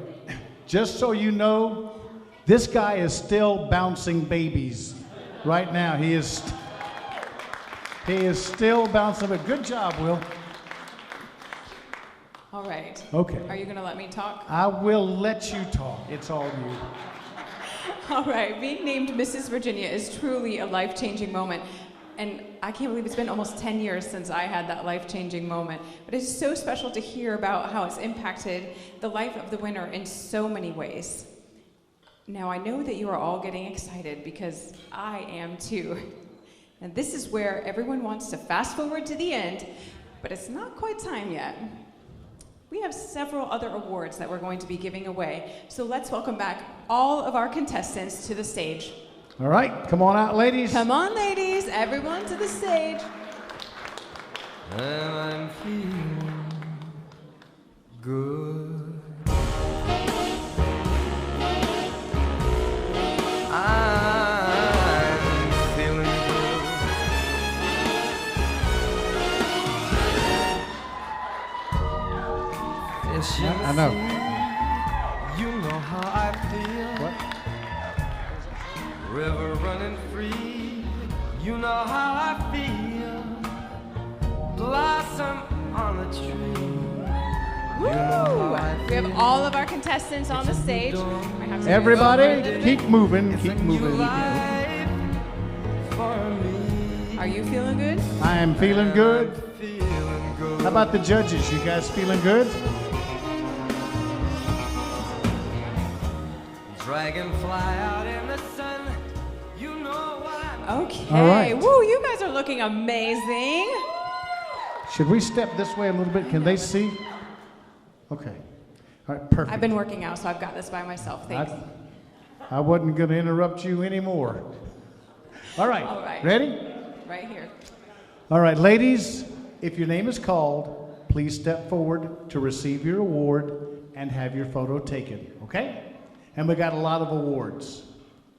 Just so you know, this guy is still bouncing babies right now. He is still bouncing. But good job, Will. All right. Okay. Are you going to let me talk? I will let you talk. It's all you. All right. Being named Mrs. Virginia is truly a life-changing moment. And I can't believe it's been almost 10 years since I had that life-changing moment. But it's so special to hear about how it's impacted the life of the winner in so many ways. Now, I know that you are all getting excited because I am too. And this is where everyone wants to fast forward to the end, but it's not quite time yet. We have several other awards that we're going to be giving away, so let's welcome back all of our contestants to the stage. All right, come on out, ladies. Come on, ladies, everyone to the stage. And I'm feeling good. I'm feeling good. Yes, I know. You know how I feel. What? River running free. You know how I feel. Blossom on the tree. Woo! We have all of our contestants on the stage. Everybody, keep moving, keep moving. Are you feeling good? I am feeling good. How about the judges? You guys feeling good? Dragonfly out in the sun. You know what I mean. Okay. All right. Woo, you guys are looking amazing. Should we step this way a little bit? Can they see? Okay. All right, perfect. I've been working out, so I've got this by myself. Thanks. I wasn't going to interrupt you anymore. All right. All right. Ready? Right here. All right, ladies, if your name is called, please step forward to receive your award and have your photo taken, okay? And we got a lot of awards.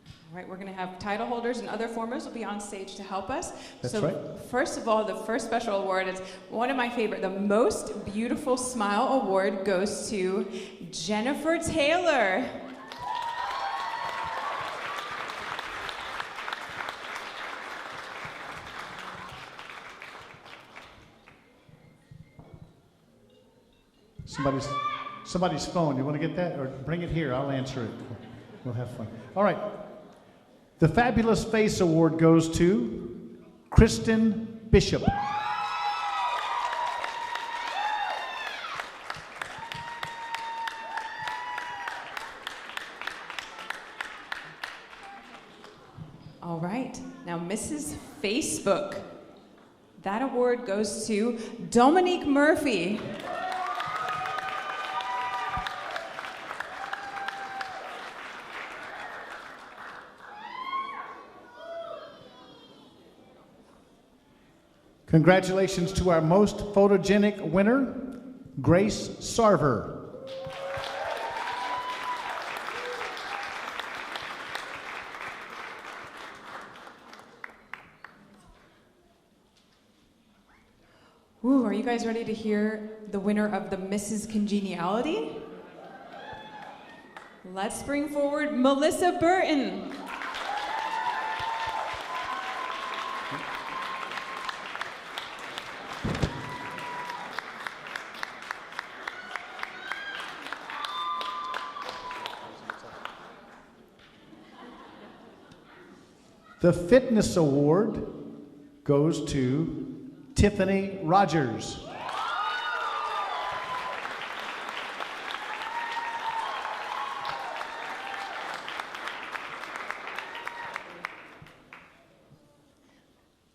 All right, we're going to have title holders and other formers will be on stage to help us. That's so right. First of all, the first special award is one of my favorite. The Most Beautiful Smile Award goes to Jennifer Taylor. Somebody's phone. You want to get that? Or bring it here. I'll answer it. We'll have fun. All right. The Fabulous Face Award goes to Kristen Bishop. Now, Mrs. Facebook. That award goes to Dominique Murphy. Congratulations to our most photogenic winner, Grace Sarver. Ooh, are you guys ready to hear the winner of the Mrs. Congeniality? Let's bring forward Melissa Burton. The Fitness Award goes to Tiffany Rogers.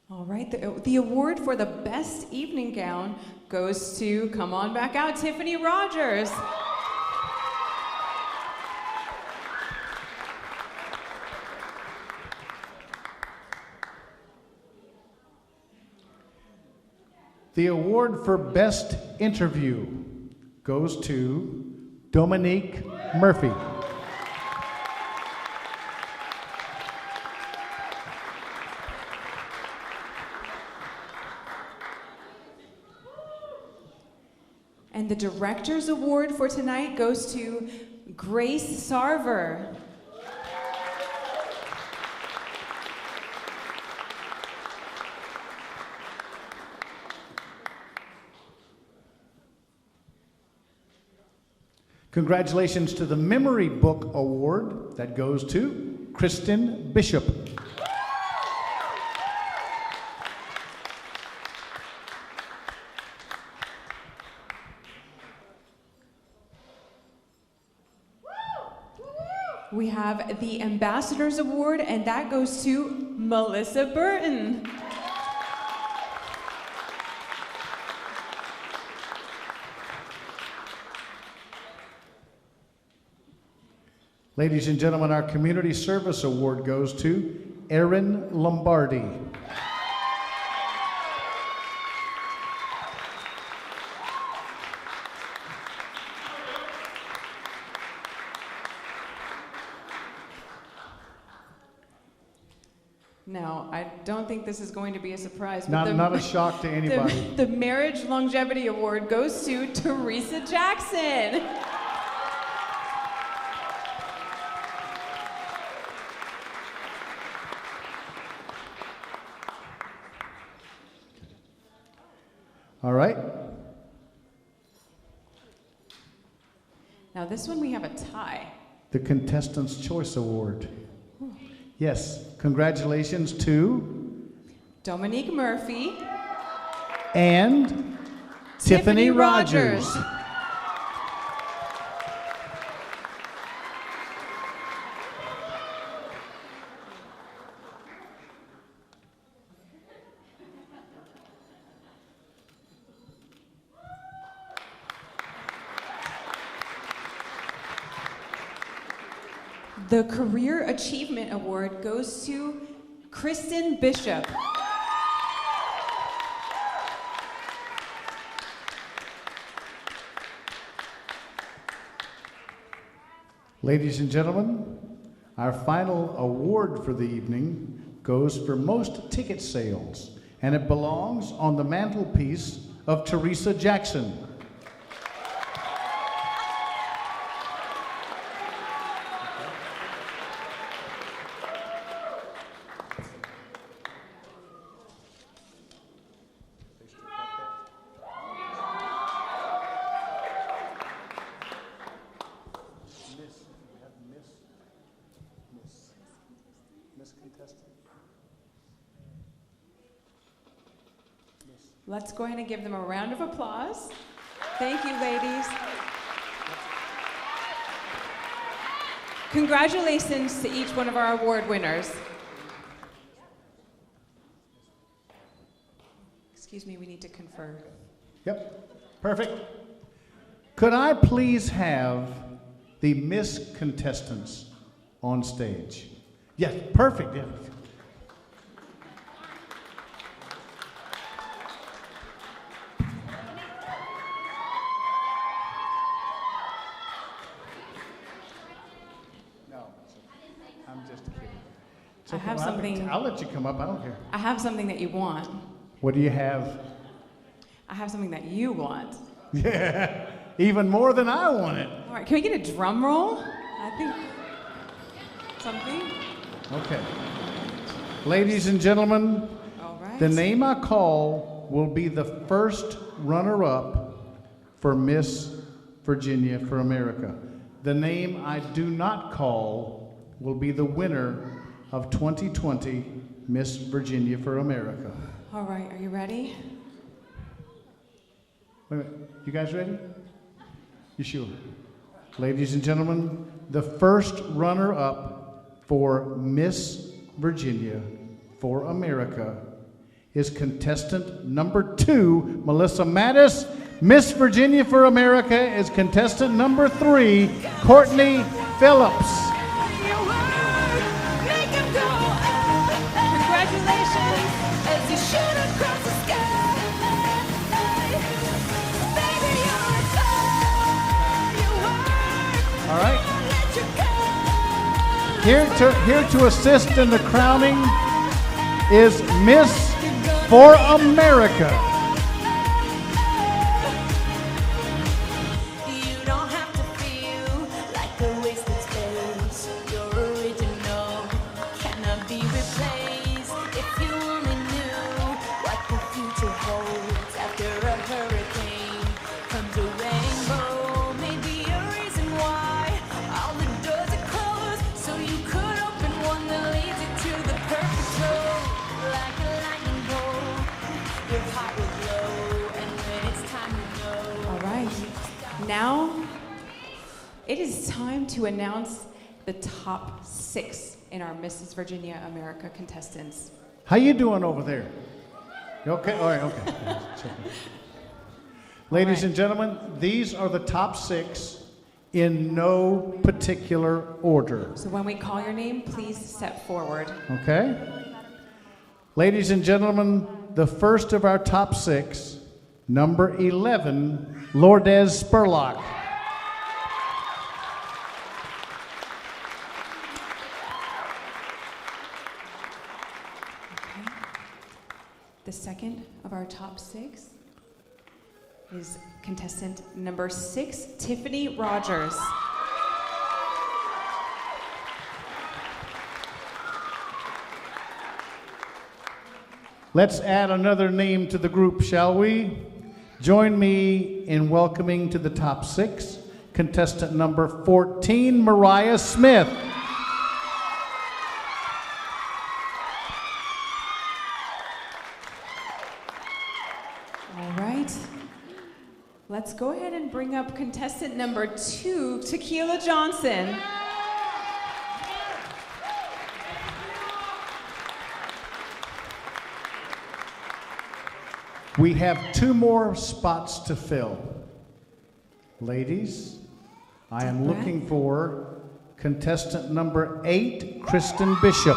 All right, the award for the best evening gown goes to, come on back out, Tiffany Rogers. The award for Best Interview goes to Dominique Murphy. And the Director's Award for tonight goes to Grace Sarver. Congratulations to the Memory Book Award. That goes to Kristen Bishop. We have the Ambassador's Award, and that goes to Melissa Burton. Ladies and gentlemen, our Community Service Award goes to Erin Lombardi. Now, I don't think this is going to be a surprise, but Not a shock to anybody. The Marriage Longevity Award goes to Teresa Jackson. All right. Now, this one we have a tie. The Contestant's Choice Award. Yes, congratulations to Dominique Murphy and Tiffany Rogers. The Career Achievement Award goes to Kristen Bishop. Ladies and gentlemen, our final award for the evening goes for most ticket sales, and it belongs on the mantelpiece of Teresa Jackson. Let's go ahead and give them a round of applause. Thank you, ladies. Congratulations to each one of our award winners. Excuse me, we need to confer. Yep, perfect. Could I please have the Miss contestants on stage? Yes, perfect. Yeah. No, I'm just kidding. It's I okay. have something. I'll let you come up. I don't care. I have something that you want. What do you have? I have something that you want. Yeah, even more than I want it. All right, can we get a drum roll? I think something. Okay. Ladies and gentlemen, All right. the name I call will be the first runner-up for Miss Virginia for America. The name I do not call will be the winner of 2020 Miss Virginia for America. All right, are you ready? Wait a minute. You guys ready? You sure? Ladies and gentlemen, the first runner-up for Miss Virginia for America is contestant number 2, Melissa Mattis. Miss Virginia for America is contestant number 3, Courtney Phillips. Congratulations as you shoot across the sky. Baby, you're a firework. All right. Here to assist in the crowning is Miss for America. You don't have to feel like a wasted space. You're original, cannot be replaced. If you only knew what the future holds after a hurricane comes a rainbow. Maybe a reason why all the doors are closed, so you could open one that leads you to the perfect road. Like a lightning bolt, your heart will glow, and when it's time to know. All right. Now, it is time to announce the top 6 in our Mrs. Virginia America contestants. How you doing over there? You okay? All right, okay. Ladies and gentlemen, these are the top 6 in no particular order. So when we call your name, please step forward. Okay? Ladies and gentlemen, the first of our top 6, number 11, Lourdes Spurlock. The second of our top 6 is contestant number 6, Tiffany Rogers. Let's add another name to the group, shall we? Join me in welcoming to the top 6, contestant number 14, Mariah Smith. All right. Let's go ahead and bring up contestant number 2, Tequila Johnson. We have 2 more spots to fill. Ladies, I am looking for contestant number 8, Kristen Bishop.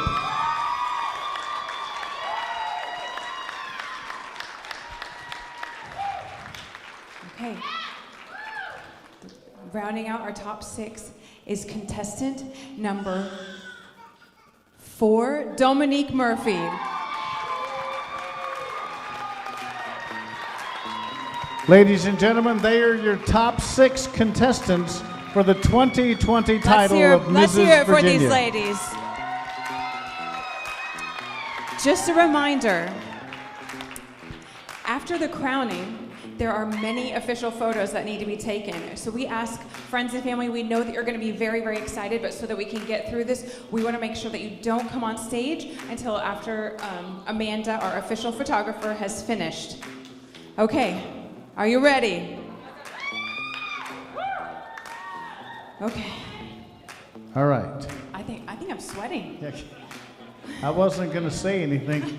Okay. Rounding out our top 6 is contestant number 4, Dominique Murphy. Ladies and gentlemen, they are your top 6 contestants for the 2020 title of Mrs. Let's hear it for Virginia. these ladies. Just a reminder, after the crowning, there are many official photos that need to be taken. So we ask friends and family, we know that you're gonna be very, very excited, but so that we can get through this, we wanna make sure that you don't come on stage until after Amanda, our official photographer, has finished. Okay, are you ready? Okay. All right. I think I'm sweating. I wasn't going to say anything.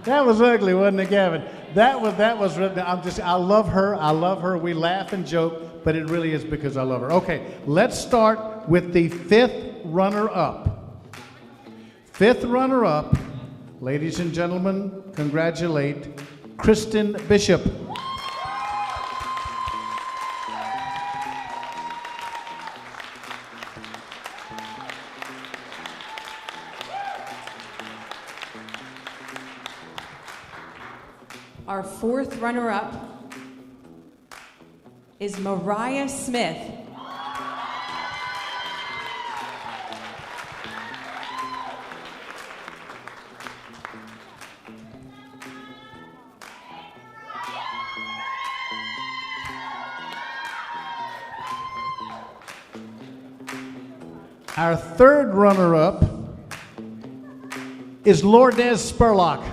That was ugly, wasn't it, Gavin? That was written. I love her. I love her. We laugh and joke, but it really is because I love her. Okay, let's start with the fifth runner-up. Fifth runner-up, ladies and gentlemen, congratulate Kristen Bishop. Our fourth runner-up is Mariah Smith. Our third runner-up is Lourdes Spurlock.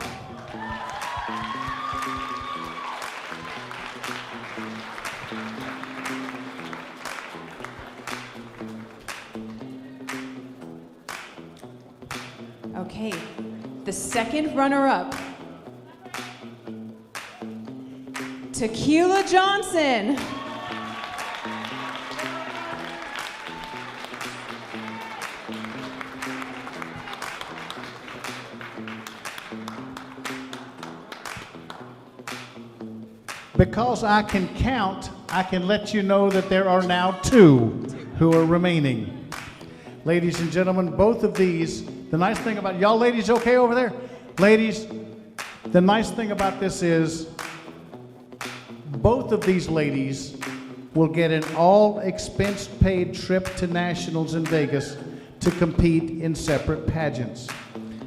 Okay, the second runner-up, Tequila Johnson. Because I can count, I can let you know that there are now two who are remaining. Ladies and gentlemen, both of these, the nice thing about, y'all ladies okay over there? Ladies, the nice thing about this is both of these ladies will get an all expense paid trip to nationals in Vegas to compete in separate pageants.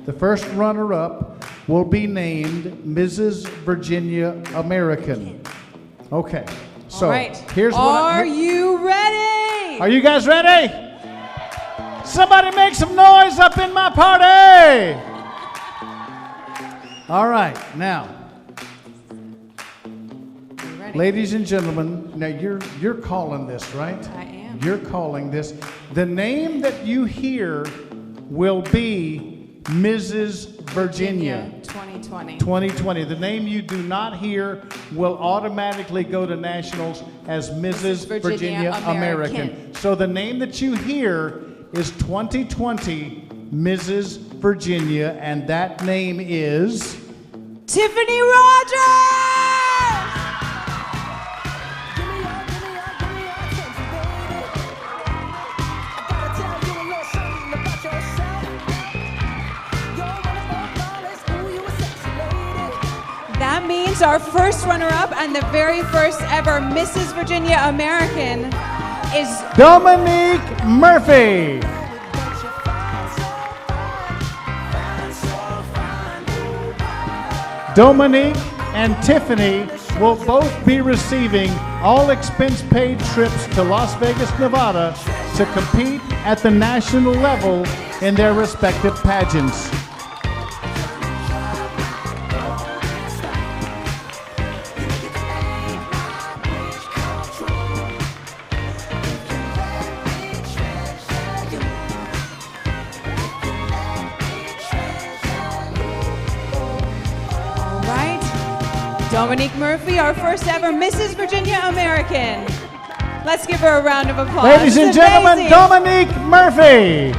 The first runner-up will be named Mrs. Virginia American. Okay, so all right. Here's what Are you ready? Are you guys ready? Somebody make some noise up in my party! All right, now, ladies and gentlemen, now you're calling this, right? I am. You're calling this. The name that you hear will be Mrs. Virginia 2020. 2020. The name you do not hear will automatically go to nationals as Mrs. Virginia American. So the name that you hear is 2020 Mrs. Virginia, and that name is Tiffany Rogers! That means our first runner-up and the very first ever Mrs. Virginia American is Dominique Murphy. Dominique and Tiffany will both be receiving all expense paid trips to Las Vegas, Nevada to compete at the national level in their respective pageants. Dominique Murphy, our first ever Mrs. Virginia American. Let's give her a round of applause. Ladies and gentlemen, Dominique Murphy.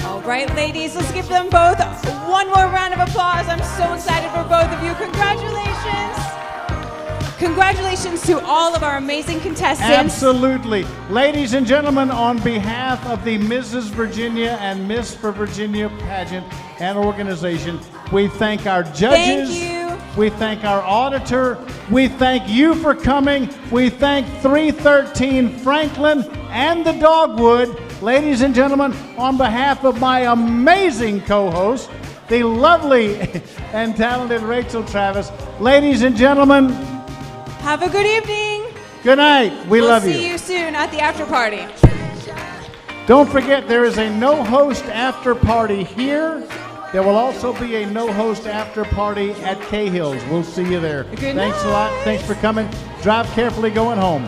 All right, ladies, let's give them both one more round of applause. I'm so excited for both of you. Congratulations. Congratulations to all of our amazing contestants. Absolutely. Ladies and gentlemen, on behalf of the Mrs. Virginia and Miss for Virginia pageant and organization, we thank our judges. Thank you. We thank our auditor. We thank you for coming. We thank 313 Franklin and the Dogwood. Ladies and gentlemen, on behalf of my amazing co-host, the lovely and talented Rachel Travis, ladies and gentlemen, have a good evening. Good night. We love you. We'll see you soon at the after party. Don't forget, there is a no-host after party here There will also be a no-host after party at Cahill's. We'll see you there. Good Thanks night. a lot. Thanks for coming. Drive carefully going home.